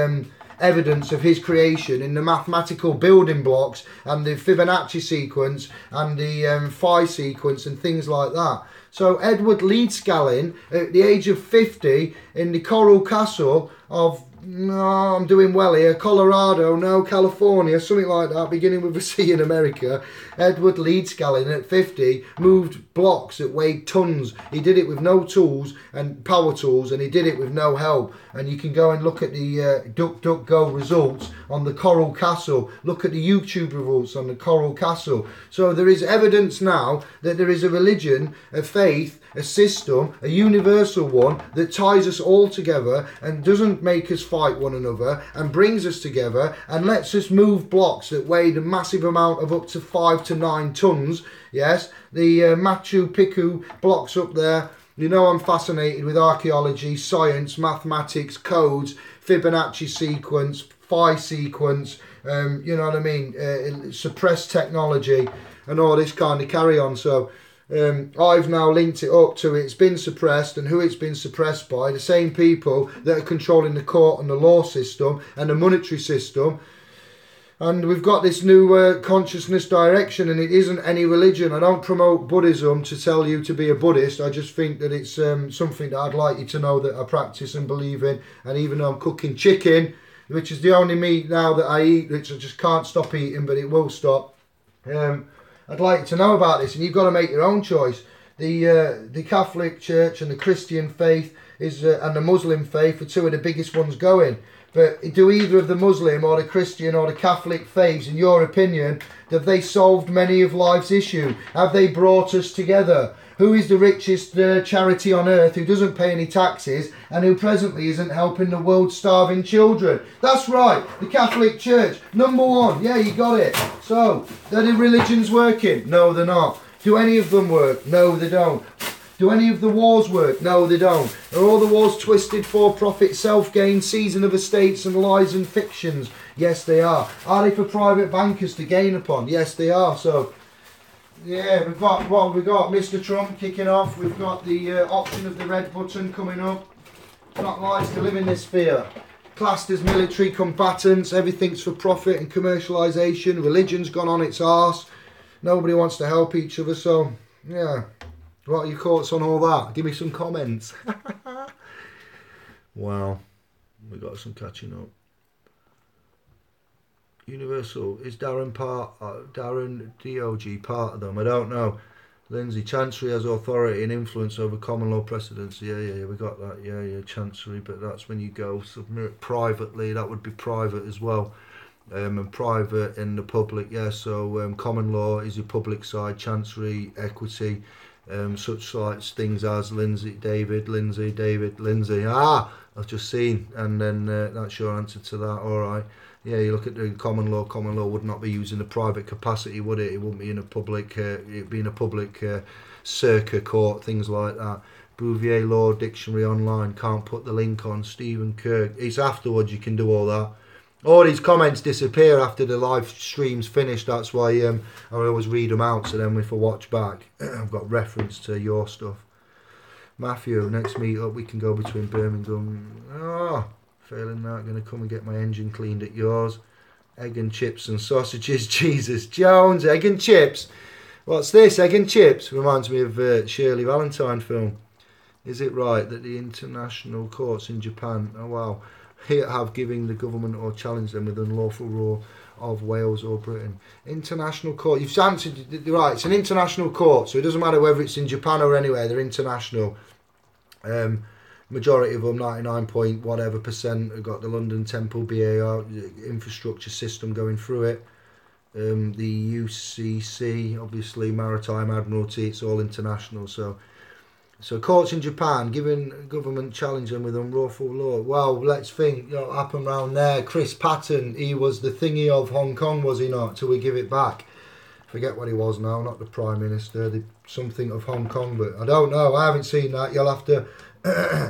A: evidence of his creation in the mathematical building blocks and the Fibonacci sequence and the phi sequence and things like that. So Edward Leeds Scallin, at the age of 50, in the Coral Castle of, no, I'm doing well here, Colorado, no, California, something like that, beginning with a C in America. Edward Leeds Scallin at 50 moved blocks that weighed tons. He did it with no tools and power tools, and he did it with no help. And you can go and look at the DuckDuckGo results on the Coral Castle. Look at the YouTube results on the Coral Castle. So there is evidence now that there is a religion, a faith, a system, a universal one that ties us all together and doesn't make us fight one another and brings us together and lets us move blocks that weigh a massive amount of up to 5 to 9 tons. Yes, the Machu Picchu blocks up there. You know, I'm fascinated with archaeology, science, mathematics, codes, Fibonacci sequence, phi sequence, you know what I mean, suppressed technology and all this kind of carry on. So I've now linked it up to it's been suppressed and who it's been suppressed by, the same people that are controlling the court and the law system and the monetary system. And we've got this new consciousness direction, and it isn't any religion. I don't promote Buddhism to tell you to be a Buddhist. I just think that it's something that I'd like you to know that I practice and believe in. And even though I'm cooking chicken which is the only meat now that I eat, which I just can't stop eating, but it will stop. I'd like you to know about this, and you've got to make your own choice. The Catholic Church and the Christian faith and the Muslim faith are two of the biggest ones going. But do either of the Muslim or the Christian or the Catholic faiths, in your opinion, have they solved many of life's issues? Have they brought us together? Who is the richest charity on earth who doesn't pay any taxes and who presently isn't helping the world's starving children? That's right, the Catholic Church, number one. Yeah, you got it. So, are the religions working? No, they're not. Do any of them work? No, they don't. Do any of the wars work? No, they don't. Are all the wars twisted for profit, self-gain, season of estates and lies and fictions? Yes, they are. Are they for private bankers to gain upon? Yes, they are. So, yeah, we've got Mr. Trump kicking off. We've got the option of the red button coming up. It's not nice to live in this sphere. Classed as military combatants, everything's for profit and commercialisation. Religion's gone on its arse. Nobody wants to help each other, so, yeah. What are your thoughts on all that? Give me some comments. Wow. We got some catching up. Universal. Is Darren DOG part of them? I don't know. Lindsay, Chancery has authority and influence over common law precedents. Yeah, we got that. Yeah, Chancery, but that's when you go submit privately. That would be private as well. And private in the public, yeah. So common law is your public side, Chancery, equity. Such like things as Lindsay. I've just seen, and then that's your answer to that. All right, yeah. You look at the common law would not be used in a private capacity, would it? It wouldn't be in a public. It'd be in a public circa court, things like that. Bouvier Law Dictionary online, can't put the link on. Stephen Kirk. It's afterwards you can do all that. All these comments disappear after the live stream's finished. That's why I always read them out, so then if I watch back, I've got reference to your stuff. Matthew, next meet up, we can go between Birmingham. Failing that, going to come and get my engine cleaned at yours. Egg and chips and sausages. Jesus, Jones, egg and chips. What's this, egg and chips? Reminds me of Shirley Valentine film. Is it right that the international courts in Japan, oh wow, have given the government or challenged them with unlawful rule of Wales or Britain? International court. You've answered right. It's an international court, so it doesn't matter whether it's in Japan or anywhere. They're international. Majority of them, 99 point whatever %, have got the London Temple BAR infrastructure system going through it. The UCC, obviously Maritime Admiralty. It's all international. So courts in Japan giving government challenge them with unlawful law. Well, let's think, what happened round there. Chris Patton, he was the thingy of Hong Kong, was he not? Till we give it back. Forget what he was now, not the Prime Minister, something of Hong Kong, but I don't know. I haven't seen that. You'll have to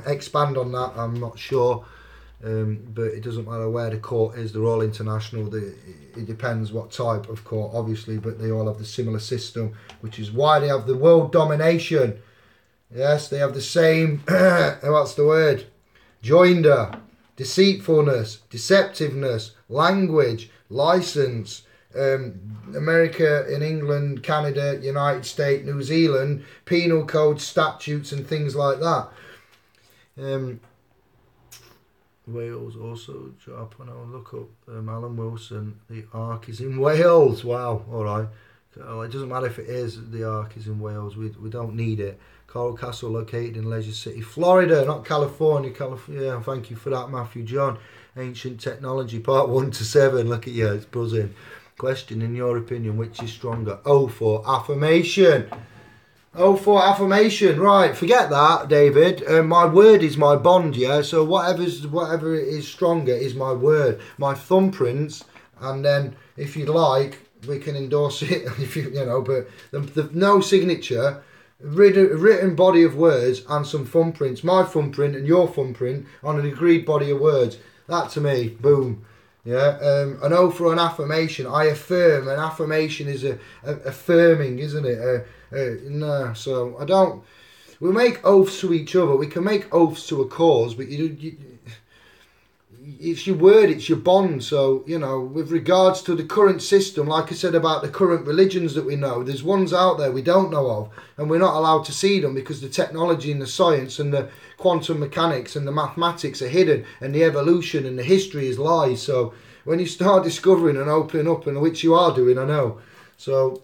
A: expand on that. I'm not sure. But it doesn't matter where the court is. They're all international. It depends what type of court, obviously, but they all have the similar system, which is why they have the world domination. Yes, they have the same, what's the word? Joinder, deceitfulness, deceptiveness, language, license, America and England, Canada, United States, New Zealand, penal code, statutes and things like that. Wales also drop when I look up Alan Wilson, the Ark is in Wales. Wow, alright. It doesn't matter if it is, the Ark is in Wales, we don't need it. Coral Castle located in Leisure City, Florida, not California. Yeah, thank you for that, Matthew John. Ancient technology, part 1 to 7. Look at you, it's buzzing. Question, in your opinion, which is stronger? O for affirmation. O for affirmation. Right, forget that, David. My word is my bond, yeah? So whatever is stronger is my word. My thumbprints, and then, if you'd like, we can endorse it, if you know, but the no signature, written body of words and some thumbprints, my thumbprint and your thumbprint on an agreed body of words. That to me, boom. Yeah, an oath for an affirmation. I affirm. An affirmation is affirming, isn't it? No, so I don't. We make oaths to each other. We can make oaths to a cause, but it's your word, it's your bond. So, you know, with regards to the current system, like I said about the current religions that we know, there's ones out there we don't know of, and we're not allowed to see them because the technology and the science and the quantum mechanics and the mathematics are hidden, and the evolution and the history is lies. So when you start discovering and opening up, and which you are doing, I know. So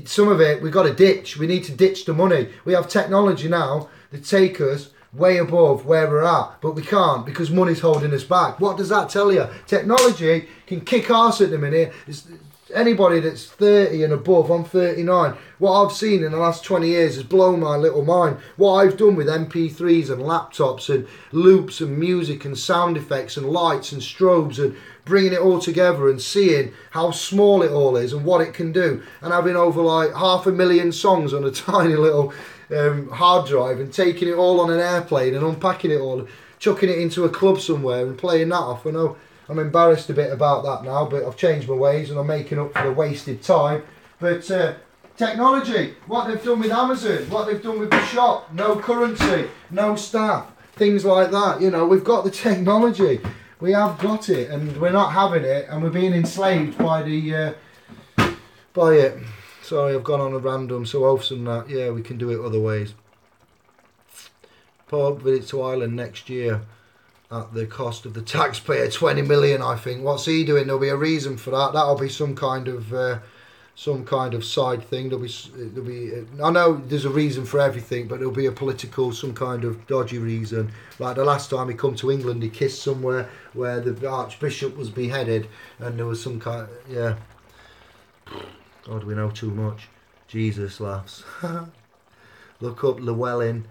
A: some of it we've got to ditch. We need to ditch the money. We have technology now that take us way above where we're at, but we can't because money's holding us back. What does that tell you? Technology can kick arse at the minute. Anybody that's 30 and above, I'm 39, what I've seen in the last 20 years has blown my little mind. What I've done with MP3s and laptops and loops and music and sound effects and lights and strobes and bringing it all together and seeing how small it all is and what it can do, and having over like 500,000 songs on a tiny little hard drive and taking it all on an airplane and unpacking it all, chucking it into a club somewhere and playing that off. I know I'm embarrassed a bit about that now, but I've changed my ways and I'm making up for the wasted time. But technology, what they've done with Amazon, what they've done with the shop, no currency, no staff, things like that. You know, we've got the technology, we have got it, and we're not having it, and we're being enslaved by the by it. Sorry, I've gone on a random. So oaths and that, yeah, we can do it other ways. Pub visit to Ireland next year at the cost of the taxpayer, 20 million, I think. What's he doing? There'll be a reason for that. That'll be some kind of side thing. There'll be. I know there's a reason for everything, but there'll be a political, some kind of dodgy reason. Like the last time he come to England, he kissed somewhere where the Archbishop was beheaded, and there was some kind. Yeah. God, we know too much. Jesus laughs. Look up Llewellyn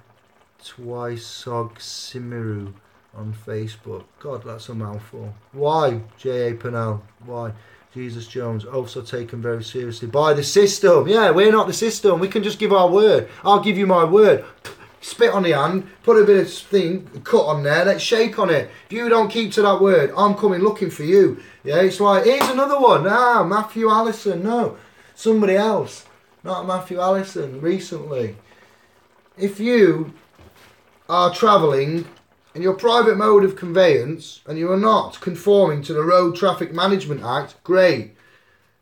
A: Twisog Simiru on Facebook. God, that's a mouthful. Why, J.A. Pennell? Why? Jesus Jones. Oaths are taken very seriously by the system. Yeah, we're not the system. We can just give our word. I'll give you my word. Spit on the hand, put a bit of thing, cut on there, let's shake on it. If you don't keep to that word, I'm coming looking for you. Yeah, it's like, here's another one. Matthew Allison. No, somebody else. Not Matthew Allison, recently. If you are travelling in your private mode of conveyance and you are not conforming to the Road Traffic Management Act, great.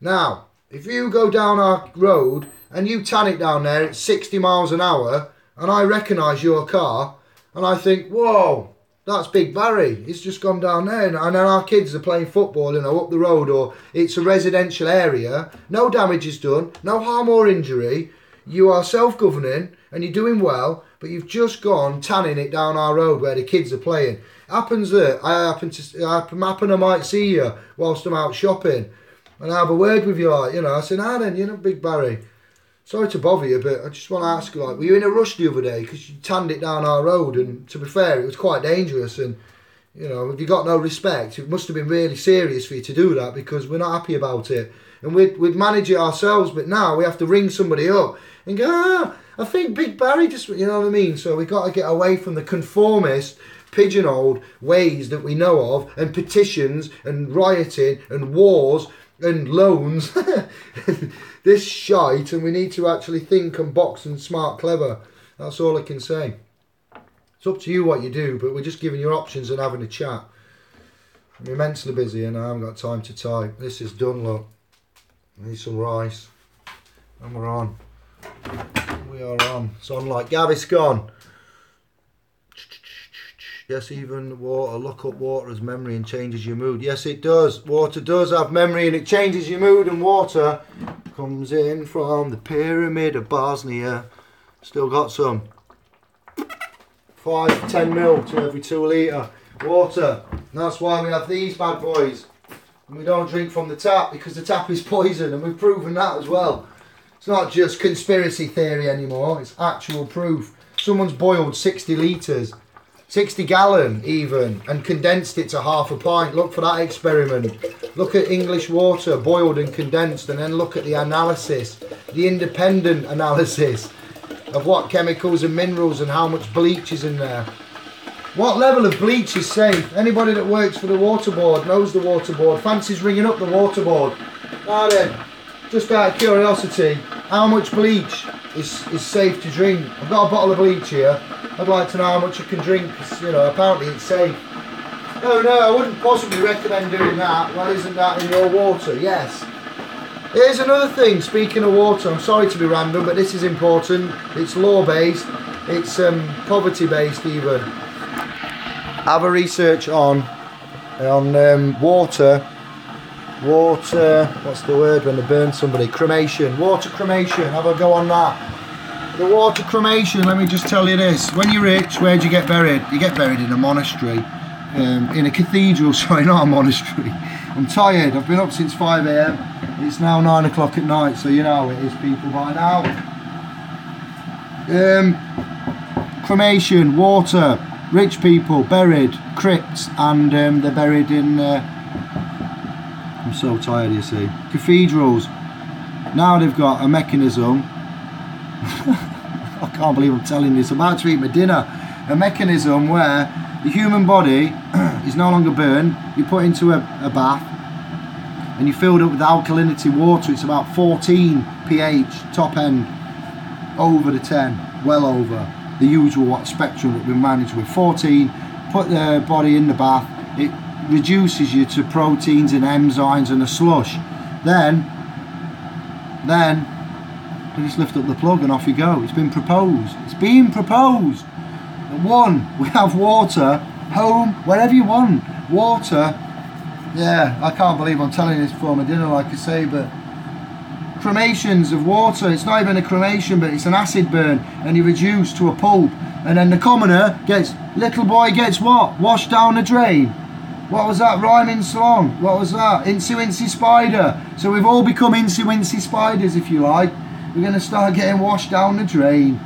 A: Now, if you go down our road and you tan it down there at 60 miles an hour and I recognise your car and I think, whoa, that's Big Barry, he's just gone down there, and then our kids are playing football, you know, up the road, or it's a residential area, no damage is done, no harm or injury, you are self-governing and you're doing well, but you've just gone tanning it down our road where the kids are playing. Happens that I happen I might see you whilst I'm out shopping and I have a word with you, like, you know, I said, then, you know, Big Barry, sorry to bother you, but I just want to ask you, like, were you in a rush the other day because you tanned it down our road? And to be fair, it was quite dangerous, and, you know, if you got no respect, it must have been really serious for you to do that, because we're not happy about it. And we'd manage it ourselves, but now we have to ring somebody up and go, I think Big Barry just, you know what I mean? So we've got to get away from the conformist, pigeonholed ways that we know of, and petitions and rioting and wars and loans. This shite, and we need to actually think and box and smart clever. That's all I can say. It's up to you what you do, but we're just giving you options and having a chat. I'm immensely busy and I haven't got time to type. This is done, look. I need some rice. And we're on. We are on. It's on like Gavis gone. Yes, even water. Look up water as memory and changes your mood. Yes, it does. Water does have memory and it changes your mood, and water comes in from the pyramid of Bosnia. Still got some. 5 to 10 mil to every 2 litre water. And that's why we have these bad boys. And we don't drink from the tap, because the tap is poison, and we've proven that as well. It's not just conspiracy theory anymore, it's actual proof. Someone's boiled 60 litres, 60 gallon even, and condensed it to half a pint. Look for that experiment. Look at English water boiled and condensed, and then look at the analysis, the independent analysis of what chemicals and minerals and how much bleach is in there. What level of bleach is safe? Anybody that works for the water board knows the water board. Fancies ringing up the water board. Now then, just out of curiosity, how much bleach is safe to drink? I've got a bottle of bleach here. I'd like to know how much I can drink, because, you know, apparently it's safe. Oh no, I wouldn't possibly recommend doing that. Well, isn't that in your water? Yes. Here's another thing, speaking of water, I'm sorry to be random, but this is important. It's law-based, it's poverty-based even. Have a research on water, what's the word when they burn somebody? Cremation, water cremation, have a go on that. The water cremation, let me just tell you this, when you're rich, where do you get buried? You get buried in a monastery, in a cathedral, sorry, not a monastery. I'm tired, I've been up since 5 AM, it's now 9 o'clock at night, so you know how it is, people, by now. Cremation, water, rich people, buried, crypts, and they're buried in, I'm so tired, you see, cathedrals. Now they've got a mechanism, I can't believe I'm telling this, I'm about to eat my dinner, a mechanism where the human body is no longer burned, you put into a bath, and you filled up with alkalinity water. It's about 14 pH, top end, over the 10, well over the usual spectrum that we manage with. 14, put the body in the bath, it reduces you to proteins and enzymes and a slush. Then you just lift up the plug and off you go. It's been proposed. It's been proposed. One, we have water, home, wherever you want, water. Yeah, I can't believe I'm telling you this before my dinner, like I say, but cremations of water, it's not even a cremation, but it's an acid burn, and you reduce to a pulp, and then the commoner gets, little boy gets what? Washed down the drain. What was that rhyming song? What was that? Incy Wincy Spider. So we've all become Incy Wincy Spiders, if you like. We're going to start getting washed down the drain,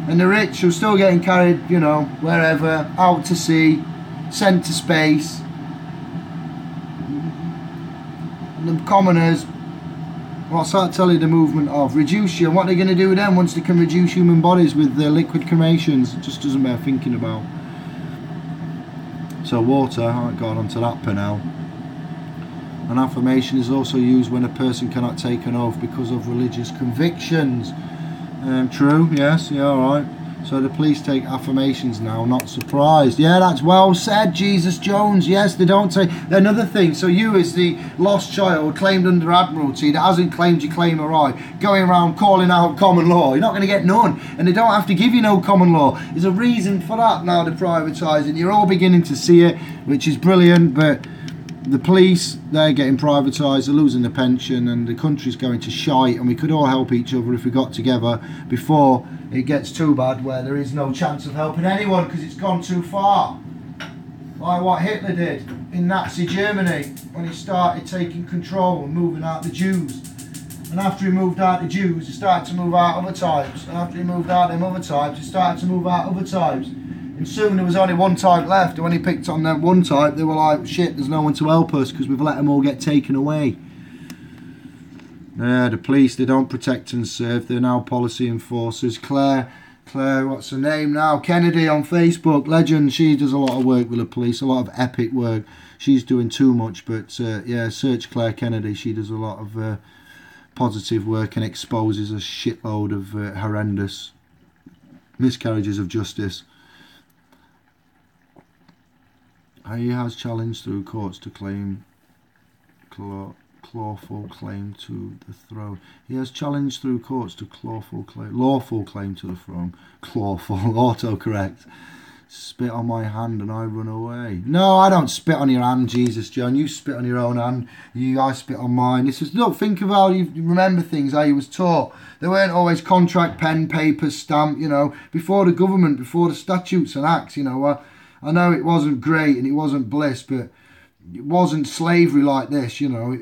A: and the rich are still getting carried, you know, wherever, out to sea, sent to space. The commoners, what's that tell you the movement of? Reduce you. What are they going to do then once they can reduce human bodies with their liquid cremations? It just doesn't bear thinking about. So water, I haven't got onto that for now. An affirmation is also used when a person cannot take an oath because of religious convictions. True, yes, yeah, alright. So the police take affirmations now, not surprised. Yeah, that's well said, Jesus Jones. Yes, they don't take... Another thing, so you as the lost child claimed under Admiralty that hasn't claimed your claim of right, going around calling out common law, you're not going to get none. And they don't have to give you no common law. There's a reason for that now, they're privatising. You're all beginning to see it, which is brilliant, but the police, they're getting privatised, they're losing the pension, and the country's going to shite, and we could all help each other if we got together before it gets too bad where there is no chance of helping anyone because it's gone too far. Like what Hitler did in Nazi Germany when he started taking control and moving out the Jews. And after he moved out the Jews, he started to move out other types. And after he moved out them other types, he started to move out other types. And soon there was only one type left, and when he picked on that one type, they were like, shit, there's no one to help us because we've let them all get taken away. The police, they don't protect and serve, they're now policy enforcers. Claire, what's her name now? Kennedy on Facebook, legend, she does a lot of work with the police, a lot of epic work. She's doing too much, but yeah, search Claire Kennedy, she does a lot of positive work and exposes a shitload of horrendous miscarriages of justice. He has challenged through courts to claim lawful claim to the throne. He has challenged through courts to lawful claim to the throne. Clawful, autocorrect. Spit on my hand and I run away. No, I don't spit on your hand, Jesus John. You spit on your own hand. I spit on mine. This is, look, think of how you remember things, how you was taught. There weren't always contract, pen, paper, stamp, you know, before the government, before the statutes and acts, you know. I know it wasn't great and it wasn't bliss, but it wasn't slavery like this, you know.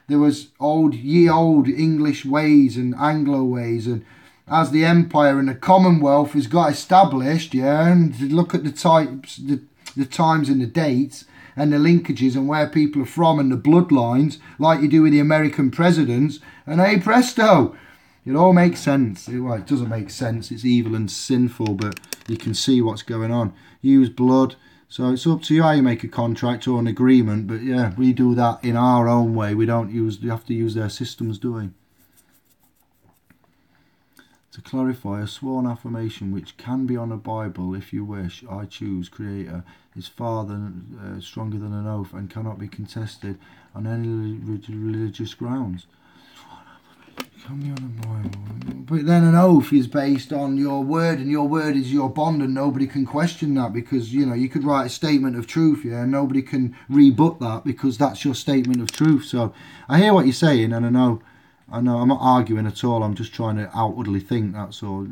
A: There was ye old English ways and Anglo ways, and as the empire and the Commonwealth has got established, yeah, and look at the types, the times and the dates and the linkages and where people are from and the bloodlines, like you do with the American presidents, and hey presto, it all makes sense. Well, it doesn't make sense, it's evil and sinful, but you can see what's going on. Use blood. So it's up to you how you make a contract or an agreement, but yeah, we do that in our own way. We have to use their systems, do we?
B: To clarify, a sworn affirmation which can be on a Bible if you wish, I choose, Creator, is far stronger than an oath and cannot be contested on any religious grounds. Can be on a Bible. But then an oath is based on your word, and your word is your bond, and nobody can question that, because, you know, you could write a statement of truth, yeah, and nobody can rebut that because that's your statement of truth. So I hear what you're saying, and I know I'm not arguing at all. I'm just trying to outwardly think, that's all.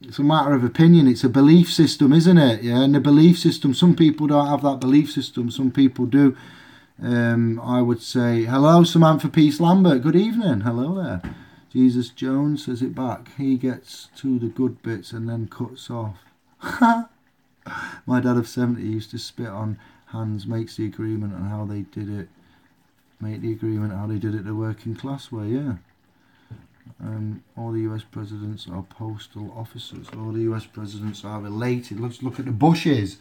B: It's a matter of opinion. It's a belief system, isn't it? Yeah, and the belief system, some people don't have that belief system, some people do. I would say, hello, Samantha Peace Lambert, good evening, hello there. Jesus Jones says it back, he gets to the good bits and then cuts off. My dad of 70 used to spit on hands, makes the agreement on how they did it. Make the agreement how they did it the working class way, yeah. All the US presidents are postal officers. All the US presidents are related. Let's look at the Bushes.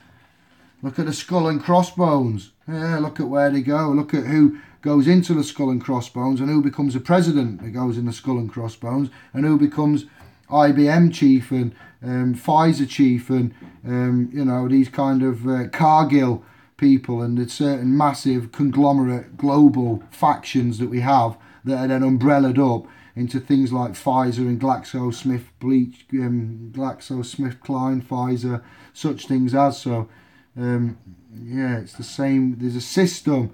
B: Look at the skull and crossbones. Yeah, look at where they go. Look at who goes into the skull and crossbones and who becomes a president that goes in the skull and crossbones, and who becomes IBM chief and Pfizer chief and, you know, these kind of Cargill people, and the certain massive conglomerate global factions that we have that are then umbrellaed up into things like Pfizer and GlaxoSmithKline, Pfizer, such things as. So, yeah, it's the same. There's a system,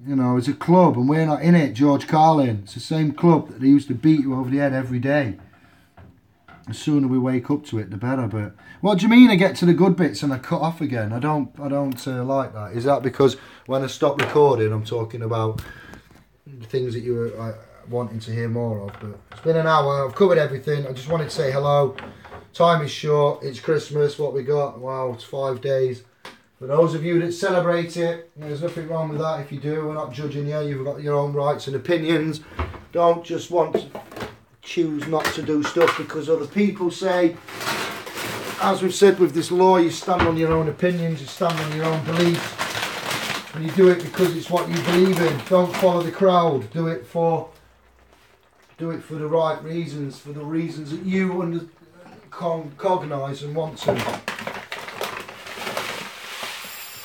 B: you know, it's a club, and we're not in it, George Carlin. It's the same club that they used to beat you over the head every day. The sooner we wake up to it, the better. But what do you mean I get to the good bits and I cut off again? I don't like that. Is that because when I stop recording, I'm talking about things that you were wanting to hear more of? But it's been an hour. I've covered everything. I just wanted to say hello. Time is short. It's Christmas. What we got? Wow, it's 5 days. For those of you that celebrate it, there's nothing wrong with that. If you do, we're not judging you. You've got your own rights and opinions. Don't just want to choose not to do stuff because other people say. As we've said with this law, you stand on your own opinions, you stand on your own beliefs, and you do it because it's what you believe in. Don't follow the crowd. Do it for the right reasons, for the reasons that you cognise and want to.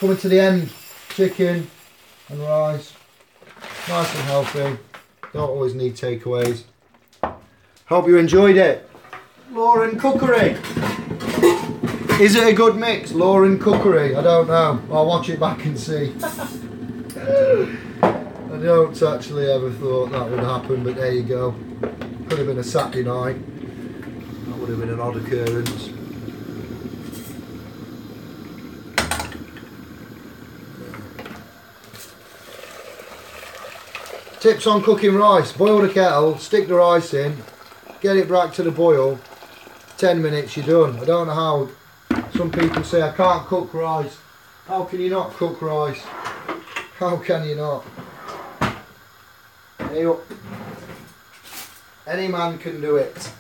B: Coming to the end, chicken and rice, nice and healthy. Don't always need takeaways. Hope you enjoyed it. Lauren Cookery. Is it a good mix? Lauren Cookery. I don't know. I'll watch it back and see. I don't actually ever thought that would happen, but there you go. Could have been a Saturday night. That would have been an odd occurrence. Tips on cooking rice. Boil the kettle, stick the rice in, get it back to the boil. 10 minutes, you're done. I don't know how some people say I can't cook rice. How can you not cook rice? How can you not? Hey up. Any man can do it.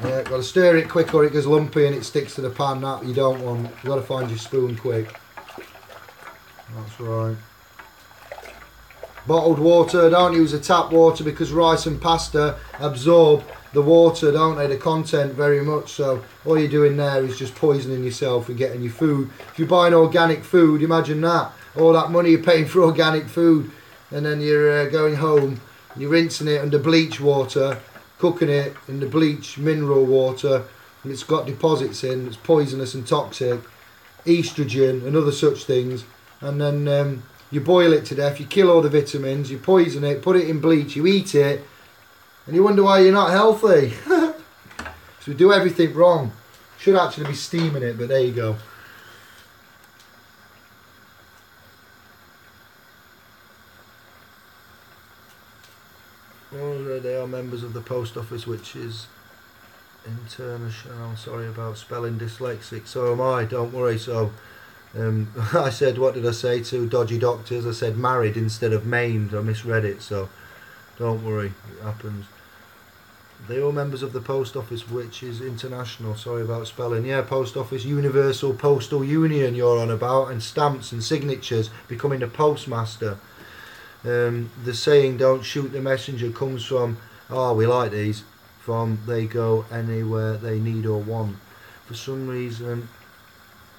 B: Yeah, got to stir it quick or it goes lumpy and it sticks to the pan. That you don't want. You've got to find your spoon quick. That's right. Bottled water, don't use the tap water because rice and pasta absorb the water, don't they, the content very much. So all you're doing there is just poisoning yourself and getting your food. If you're buying organic food, imagine that. All that money you're paying for organic food, and then you're going home, you're rinsing it under bleach water, cooking it in the bleach mineral water, and it's got deposits in, it's poisonous and toxic, estrogen and other such things. And then you boil it to death, you kill all the vitamins, you poison it, put it in bleach, you eat it, and you wonder why you're not healthy. So we do everything wrong. Should actually be steaming it, but there you go. Oh, they are members of the post office, which is international. Sorry about spelling, dyslexic. So am I, don't worry. So I said, what did I say to dodgy doctors? I said married instead of maimed. I misread it, so don't worry, it happens. They are members of the post office, which is international. Sorry about spelling. Yeah, post office, Universal Postal Union you're on about, and stamps and signatures, becoming a postmaster.
A: The saying "don't shoot the messenger" comes from, oh, we like these, from they go anywhere they need or want. For some reason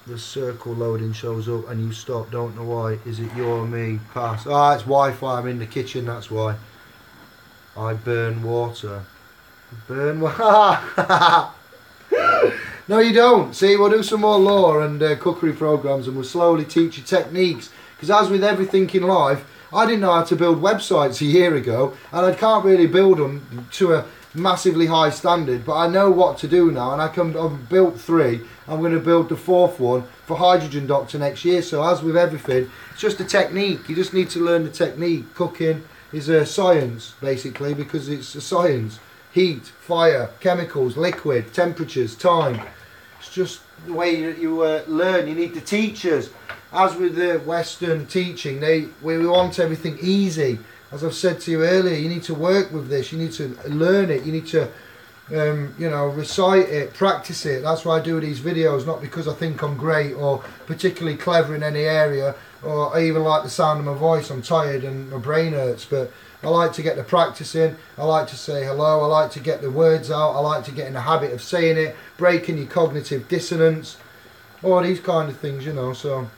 A: the circle loading shows up and you stop, don't know why. Is it you or me? Pass. Ah, it's Wi-Fi, I'm in the kitchen, that's why. I burn water. Burn water. No, you don't. See, we'll do some more law and cookery programs, and we'll slowly teach you techniques. Because as with everything in life, I didn't know how to build websites a year ago, and I can't really build them to a massively high standard, but I know what to do now, and I've built 3. I'm going to build the 4th one for Hydrogen Doctor next year. So as with everything, it's just a technique. You just need to learn the technique. Cooking is a science, basically, because it's a science. Heat, fire, chemicals, liquid, temperatures, time. It's just the way you learn. You need the teachers. As with the Western teaching, we want everything easy. As I've said to you earlier, you need to work with this. You need to learn it. You need to, recite it, practice it. That's why I do these videos, not because I think I'm great or particularly clever in any area, or I even like the sound of my voice. I'm tired and my brain hurts, but I like to get the practice in. I like to say hello. I like to get the words out. I like to get in the habit of saying it, breaking your cognitive dissonance, all these kind of things, so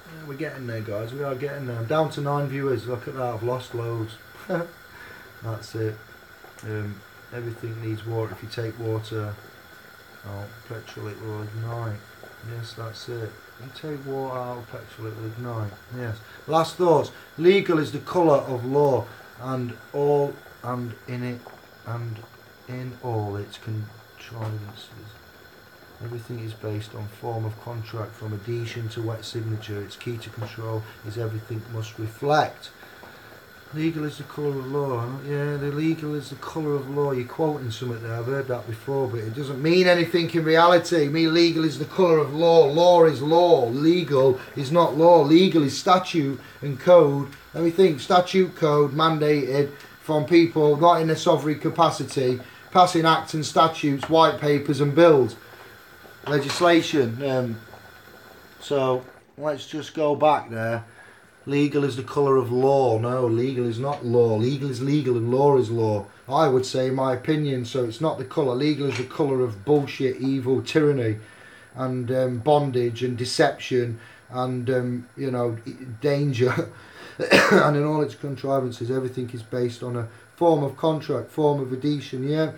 A: yeah, we're getting there, guys. We are getting there. I'm down to 9 viewers. Look at that. I've lost loads. That's it. Everything needs water. If you take water out, petrol, it will ignite. Yes, that's it. You take water out, petrol, it will ignite. Yes. Last thoughts. Legal is the colour of law, and all, and in it, and in all its contrivances. Everything is based on form of contract, from adhesion to wet signature. Its key to control is everything must reflect. Legal is the colour of law. Yeah, the legal is the colour of law. You're quoting something there. I've heard that before, but it doesn't mean anything in reality. Legal is the colour of law. Law is law. Legal is not law. Legal is statute and code. Let me think. Statute, code, mandated from people not in a sovereign capacity, passing acts and statutes, white papers and bills, legislation. So let's just go back there. Legal is the colour of law. No, legal is not law. Legal is legal and law is law. I would say, in my opinion, so it's not the colour. Legal is the colour of bullshit, evil, tyranny, and bondage and deception and, danger. And in all its contrivances, everything is based on a form of contract, form of adhesion, yeah.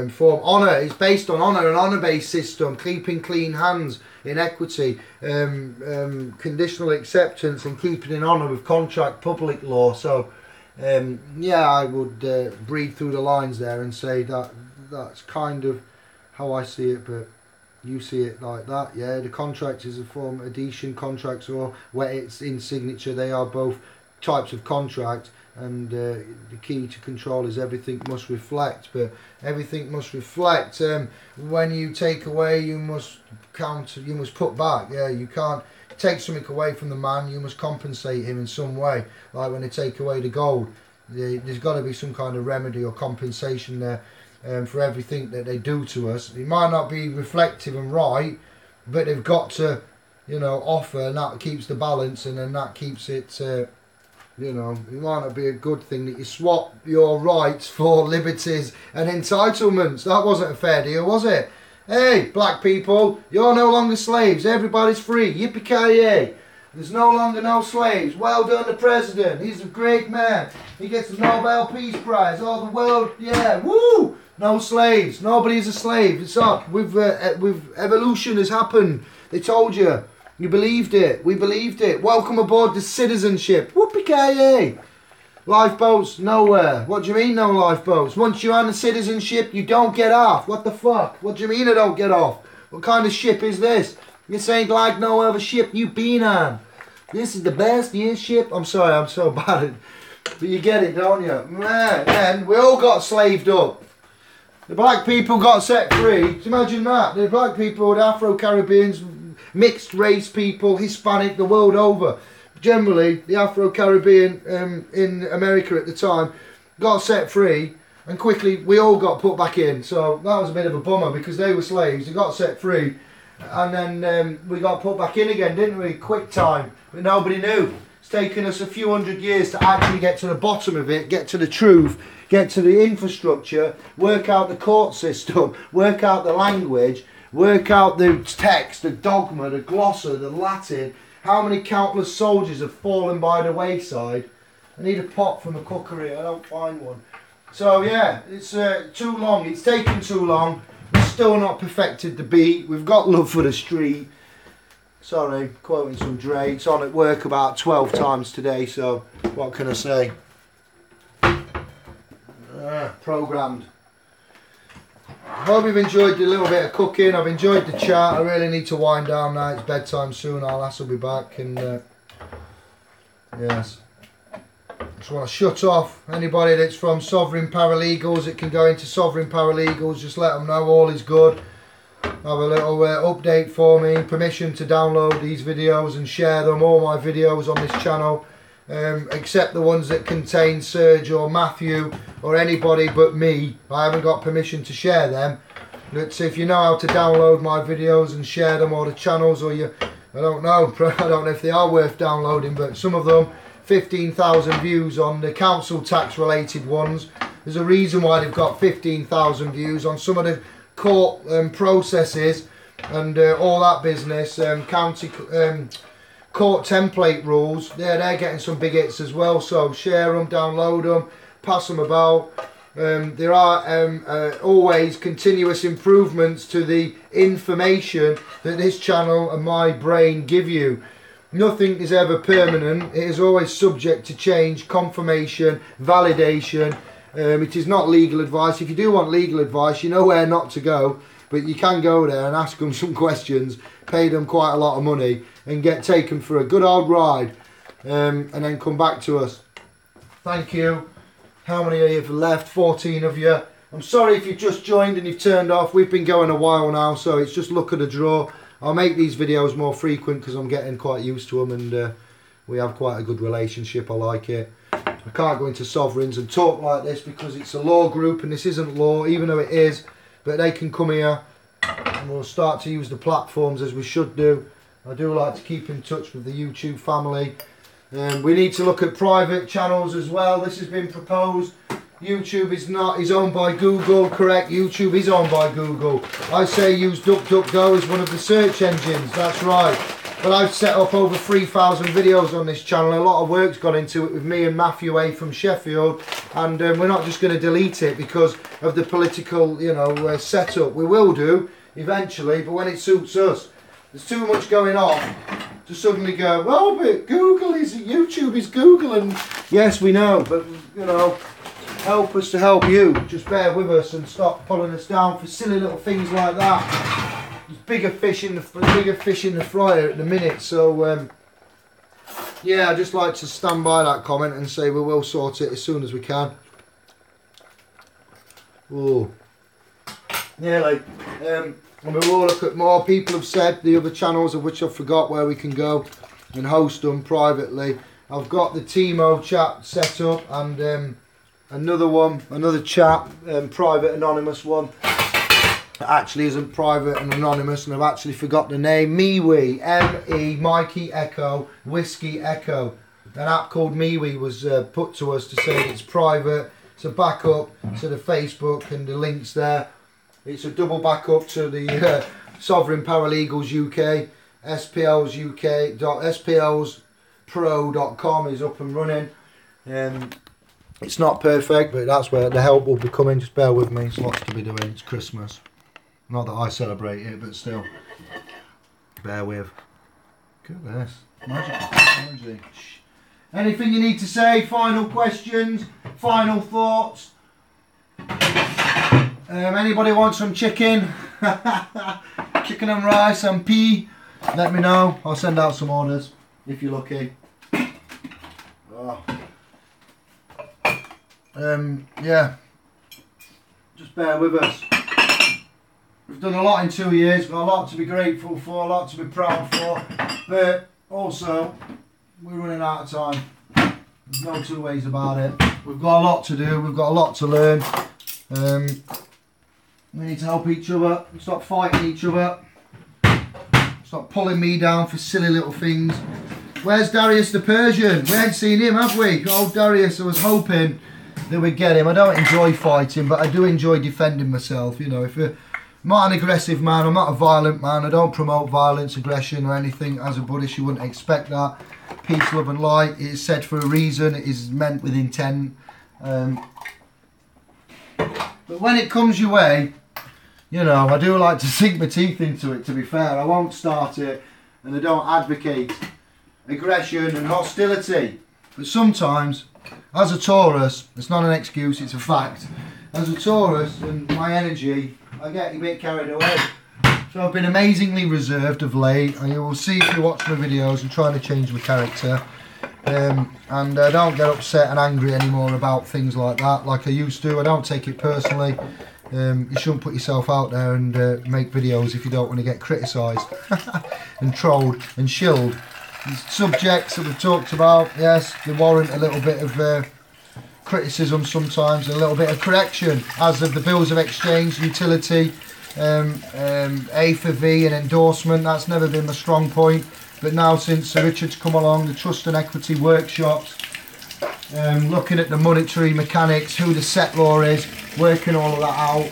A: Form honour is based on honour, an honour-based system, keeping clean hands in equity, conditional acceptance, and keeping in honour with contract, public law. So, yeah, I would breathe through the lines there and say that that's kind of how I see it, but you see it like that. Yeah, the contract is a form of adhesion contracts, or where it's in signature. They are both types of contract. And the key to control is everything must reflect, but everything must reflect. When you take away, you must counter, you must put back. Yeah, you can't take something away from the man, you must compensate him in some way. Like when they take away the gold, there's got to be some kind of remedy or compensation there for everything that they do to us. It might not be reflective and right, but they've got to, offer, and that keeps the balance, and then that keeps it. It might not be a good thing that you swap your rights for liberties and entitlements. That wasn't a fair deal, was it? Hey, black people, you're no longer slaves. Everybody's free. Yippee-ki-yay. There's no longer no slaves. Well done, the president. He's a great man. He gets the Nobel Peace Prize. All the world, yeah, woo! No slaves. Nobody's a slave. It's up. With evolution has happened. They told you. You believed it. We believed it. Welcome aboard to citizenship. Whoopee-ki-yay. Lifeboats, nowhere. What do you mean no lifeboats? Once you're on the citizenship, you don't get off. What the fuck? What do you mean I don't get off? What kind of ship is this? This ain't like no other ship you've been on. This is the best ship. I'm sorry, I'm so bad at it. But you get it, don't you? Man, and we all got slaved up. The black people got set free. Imagine that. The black people, the Afro-Caribbeans, mixed race people, Hispanic, the world over. Generally, the Afro-Caribbean in America at the time got set free, and quickly we all got put back in. So that was a bit of a bummer because they were slaves. They got set free, and then we got put back in again, didn't we? Quick time, but nobody knew. It's taken us a few hundred years to actually get to the bottom of it, get to the truth, get to the infrastructure, work out the court system, work out the language, work out the text, the dogma, the glossa, the Latin. How many countless soldiers have fallen by the wayside? I need a pot from a cookery, I don't find one. So yeah, it's too long, it's taken too long. We've still not perfected the beat. We've got love for the street. Sorry, quoting some Dre. It's on at work about 12 times today, so what can I say? Programmed. I hope you've enjoyed the little bit of cooking. I've enjoyed the chat. I really need to wind down now. It's bedtime soon. Our lass will be back. And yes. Just want to shut off. Anybody that's from Sovereign Paralegals that can go into Sovereign Paralegals, just let them know all is good. Have a little update for me. Permission to download these videos and share them. All my videos on this channel. Except the ones that contain Serge or Matthew or anybody but me. I haven't got permission to share them. But if you know how to download my videos and share them, or the channels, or you, I don't know, I don't know if they are worth downloading, but some of them, 15,000 views on the council tax related ones. There's a reason why they've got 15,000 views on some of the court processes and all that business, county court template rules. They're getting some big hits as well, so share them, download them, pass them about. There are always continuous improvements to the information that this channel and my brain give you. Nothing is ever permanent. It is always subject to change, confirmation, validation. It is not legal advice. If you do want legal advice, you know where not to go, but you can go there and ask them some questions, pay them quite a lot of money and get taken for a good old ride, and then come back to us. Thank you. How many of you have left? 14 of you. I'm sorry if you've just joined and you've turned off. We've been going a while now, so it's just luck of the draw. I'll make these videos more frequent because I'm getting quite used to them, and we have quite a good relationship. I like it. I can't go into Sovereigns and talk like this because it's a law group and this isn't law, even though it is. But they can come here and we'll start to use the platforms as we should do. I do like to keep in touch with the YouTube family. We need to look at private channels as well. This has been proposed. YouTube is owned by Google, correct? YouTube is owned by Google. I say use DuckDuckGo as one of the search engines, that's right. But I've set up over 3,000 videos on this channel. A lot of work's gone into it with me and Matthew A from Sheffield, and we're not just going to delete it because of the political, you know, setup. We will do eventually, but when it suits us. There's too much going on to suddenly go, well, but YouTube is Google, and yes, we know, but you know, help us to help you. Just bear with us and stop pulling us down for silly little things like that. There's bigger fish in the fryer at the minute. So yeah, I'd just like to stand by that comment and say we will sort it as soon as we can. Oh, yeah, like and we will look at more. People have said the other channels, of which I forgot where we can go and host them privately. I've got the Timo chat set up, and another chat, private anonymous one. It actually isn't private and anonymous, and I've actually forgot the name. MeWe, M-E, Mikey Echo, Whiskey Echo. An app called MeWe was put to us to say it's private. It's a backup to the Facebook and the links there. It's a double backup to the Sovereign Paralegals UK, SPLs UK, SPLspro.com is up and running. It's not perfect, but that's where the help will be coming. Just bear with me, there's lots to be doing. It's Christmas. Not that I celebrate it, but still. Bear with. Look at this. Magic. Anything you need to say? Final questions? Final thoughts? Anybody want some chicken? Chicken and rice and pea? Let me know. I'll send out some orders if you're lucky. Oh. Yeah. Just bear with us. We've done a lot in 2 years. We've got a lot to be grateful for, a lot to be proud for. But also, we're running out of time. There's no two ways about it. We've got a lot to do. We've got a lot to learn. We need to help each other, stop fighting each other. Stop pulling me down for silly little things. Where's Darius the Persian? We ain't seen him, have we? Oh, Darius, I was hoping that we'd get him. I don't enjoy fighting, but I do enjoy defending myself. You know, I'm not an aggressive man, I'm not a violent man. I don't promote violence, aggression or anything. As a Buddhist, you wouldn't expect that. Peace, love and light. It is said for a reason. It is meant with intent. But when it comes your way, you know, I do like to sink my teeth into it, to be fair. I won't start it, and I don't advocate aggression and hostility. But sometimes, as a Taurus, it's not an excuse, it's a fact. As a Taurus and my energy, I get a bit carried away. So I've been amazingly reserved of late, and you will see if you watch my videos, I'm trying to change my character. And I don't get upset and angry anymore about things like that like I used to. I don't take it personally. You shouldn't put yourself out there and make videos if you don't want to get criticised and trolled and shilled. These subjects that we've talked about, yes, they warrant a little bit of criticism sometimes, and a little bit of correction, as of the bills of exchange, utility, A4V and endorsement. That's never been my strong point. But now since Richard's come along, the trust and equity workshops, looking at the monetary mechanics, who the set law is, working all of that out.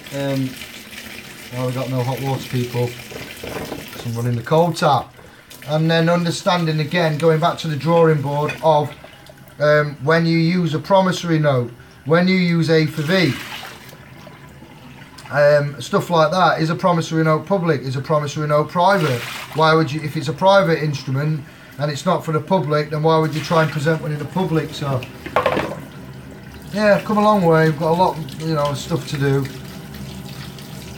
A: Well, we've got no hot water, people, so I'm running the cold tap. And then understanding again, going back to the drawing board of when you use a promissory note, when you use A4V, stuff like that. Is a promissory note public? Is a promissory note private? Why would you, if it's a private instrument and it's not for the public, then why would you try and present one in the public? So yeah, I've come a long way. I've got a lot, you know, stuff to do.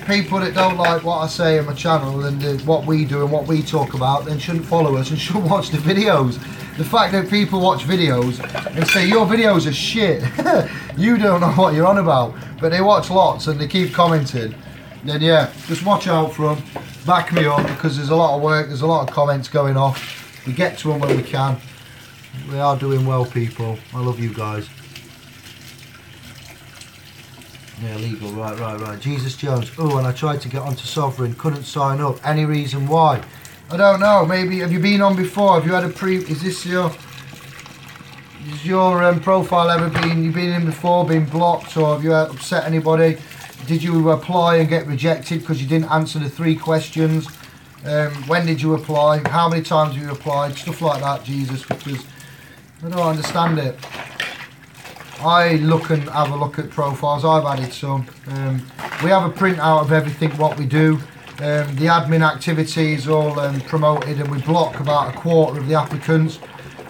A: People that don't like what I say on my channel and what we do and what we talk about, then shouldn't follow us and should watch the videos. The fact that people watch videos and say your videos are shit, you don't know what you're on about, but they watch lots and they keep commenting, then yeah, just watch out for them, back me up, because there's a lot of work, there's a lot of comments going off. We get to them when we can. We are doing well, people. I love you guys. Yeah, legal, right. Jesus Jones. Oh, and I tried to get onto Sovereign, couldn't sign up. Any reason why? I don't know. Maybe, have you been on before? Have you had a is this your profile ever been, you've been in before, been blocked, or have you upset anybody? Did you apply and get rejected because you didn't answer the 3 questions? When did you apply? How many times have you applied? Stuff like that, Jesus, because I don't understand it. I look and have a look at profiles. I've added some. We have a printout of everything what we do. The admin activity is all promoted, and we block about a quarter of the applicants,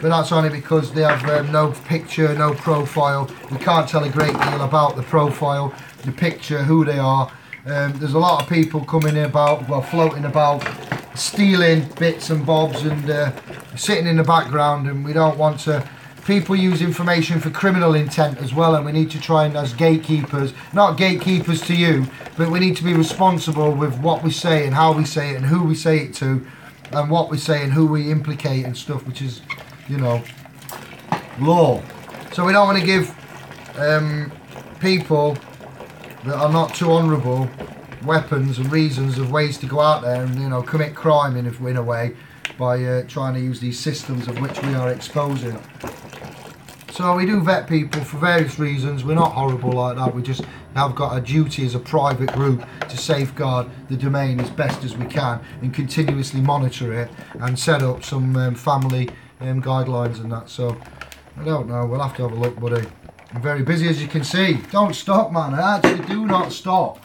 A: but that's only because they have no picture, no profile. We can't tell a great deal about the profile, the picture, who they are. There's a lot of people coming about, well, floating about, stealing bits and bobs and sitting in the background, and we don't want to. People use information for criminal intent as well, and we need to try and, as gatekeepers, not gatekeepers to you, but we need to be responsible with what we say and how we say it and who we say it to and what we say and who we implicate and stuff, which is, you know, law. So we don't want to give people that are not too honourable weapons and reasons of ways to go out there and, you know, commit crime in a way by trying to use these systems of which we are exposing. So we do vet people for various reasons. We're not horrible like that. We just have got a duty as a private group to safeguard the domain as best as we can and continuously monitor it and set up some family guidelines and that. So I don't know. We'll have to have a look, buddy. I'm very busy, as you can see. Don't stop, man. I actually do not stop.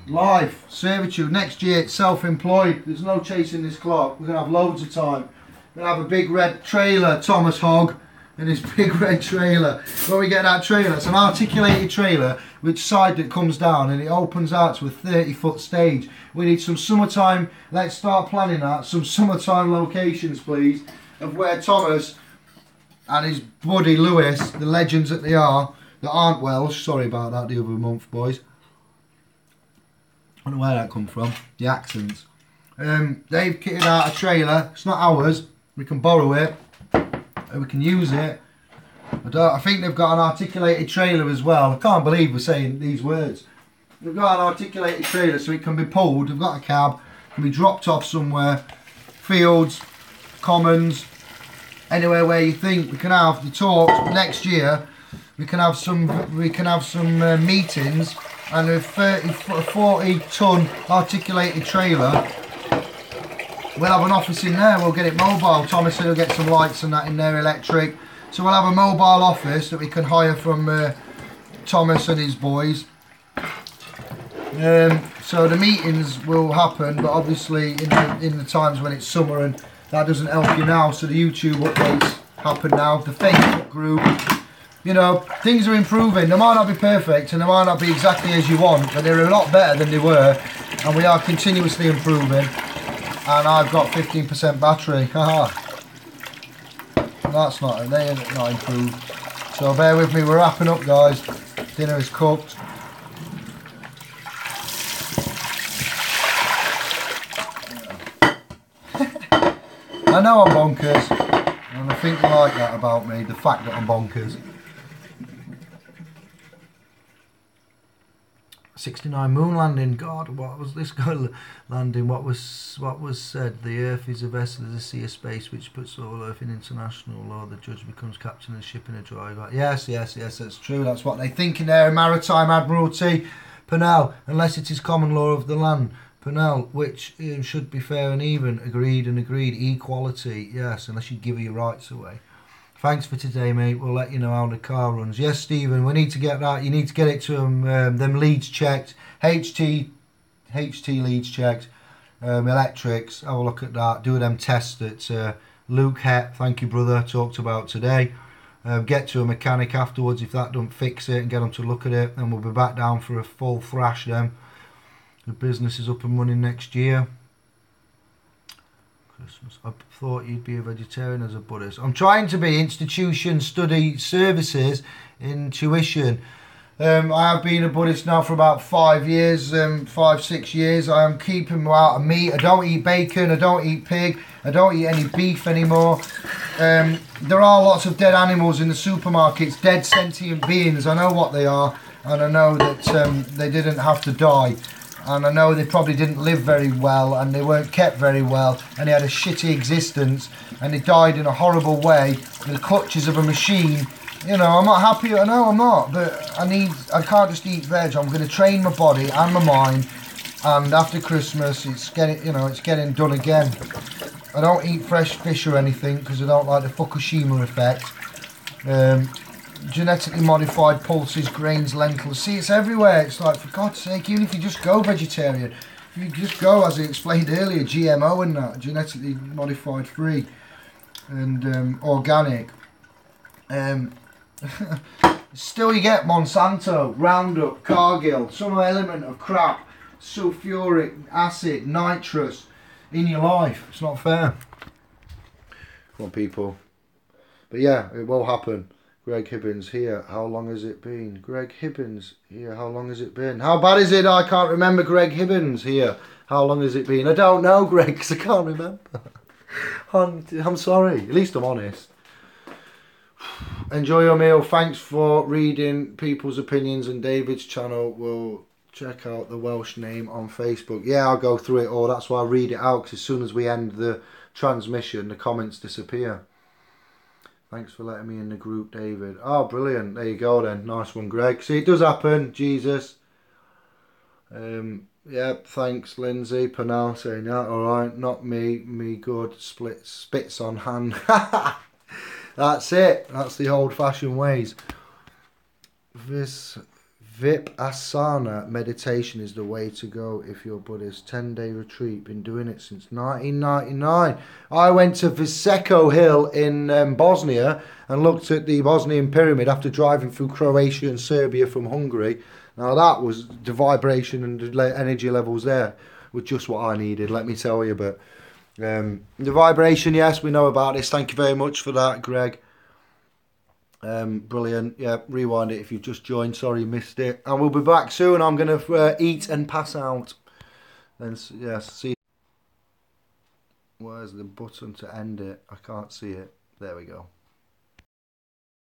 A: Life, servitude. Next year, self-employed. There's no chasing this clock. We're going to have loads of time. We're going to have a big red trailer, Thomas Hogg, and his big red trailer. When we get that trailer, it's an articulated trailer which side that comes down and it opens out to a 30-foot stage. We need some summertime, let's start planning that, some summertime locations, please, of where Thomas and his buddy Lewis, the legends that they are, that aren't Welsh, sorry about that the other month, boys. I don't know where that come from, the accents. They've kitted out a trailer, it's not ours, we can borrow it, and we can use it. I think they've got an articulated trailer as well. I can't believe we're saying these words. We've got an articulated trailer so it can be pulled, we've got a cab, can be dropped off somewhere, fields, commons, anywhere where you think. We can have the talks next year. We can have some meetings, and a 40-ton articulated trailer. We'll have an office in there. We'll get it mobile. Thomas will get some lights and that in there, electric. So we'll have a mobile office that we can hire from Thomas and his boys. So the meetings will happen, but obviously in the times when it's summer, and that doesn't help you now. So the YouTube updates happen now. The Facebook group, you know, things are improving. They might not be perfect and they might not be exactly as you want, but they're a lot better than they were, and we are continuously improving. And I've got 15% battery. Haha. That's not improved. So bear with me, we're wrapping up, guys. Dinner is cooked. I know I'm bonkers, and I think you like that about me, the fact that I'm bonkers. 69 moon landing. God, what was this guy landing? What was said? The Earth is a vessel of the sea of space which puts all Earth in international law. The judge becomes captain of the ship in a dry dock. Yes, that's true. That's what they think in there. Maritime Admiralty, Purnell, unless it is common law of the land. Purnell, which should be fair and even. Agreed and agreed. Equality, yes, unless you give your rights away. Thanks for today, mate. We'll let you know how the car runs. Yes, Stephen, we need to get that. You need to get it to them leads checked. HT leads checked. Electrics, have a look at that. Do them tests that Luke Het, thank you, brother, talked about today. Get to a mechanic afterwards if that don't fix it, and get them to look at it. And we'll be back down for a full thrash then. The business is up and running next year. Christmas. I thought you'd be a vegetarian as a Buddhist. I'm trying to be. Institution, study, services, intuition. I have been a Buddhist now for about 5 years, 6 years. I am keeping out of meat. I don't eat bacon. I don't eat pig. I don't eat any beef anymore. There are lots of dead animals in the supermarkets, dead sentient beings. I know what they are, and I know that they didn't have to die. And I know they probably didn't live very well, and they weren't kept very well, and they had a shitty existence, and they died in a horrible way in the clutches of a machine. You know, I'm not happy. I know I'm not, but I can't just eat veg. I'm going to train my body and my mind, and after Christmas, it's getting done again. I don't eat fresh fish or anything because I don't like the Fukushima effect. Genetically modified pulses, grains, lentils. See, it's everywhere. It's like, for God's sake, even if you just go vegetarian, if you just go, as I explained earlier, GMO and that, genetically modified free and organic. Still you get Monsanto, Roundup, Cargill, some element of crap, sulfuric acid, nitrous in your life. It's not fair. Come on, people. But yeah, it will happen. Greg Hibbins here. How long has it been? Greg Hibbins here. How long has it been? How bad is it? I can't remember. Greg Hibbins here. How long has it been? I don't know, Greg, because I can't remember. I'm sorry. At least I'm honest. Enjoy your meal. Thanks for reading people's opinions, and David's channel will check out the Welsh name on Facebook. Yeah, I'll go through it all. That's why I read it out, because as soon as we end the transmission, the comments disappear. Thanks for letting me in the group, David. Oh, brilliant. There you go then. Nice one, Greg. See, it does happen. Jesus. Yeah, thanks, Lindsay. Purnell saying that. Alright, not me. Me good. Spits on hand. That's it. That's the old-fashioned ways. This Vipassana meditation is the way to go if you're Buddhist. 10-day retreat. Been doing it since 1999. I went to Viseko Hill in Bosnia and looked at the Bosnian pyramid after driving through Croatia and Serbia from Hungary. Now that was the vibration and the energy levels there were just what I needed, let me tell you. But the vibration, yes, we know about this. Thank you very much for that, Greg. Brilliant. Yeah, rewind it if you've just joined. Sorry you missed it. And we'll be back soon. I'm going to eat and pass out. Then, yes, see. Where's the button to end it? I can't see it. There we go.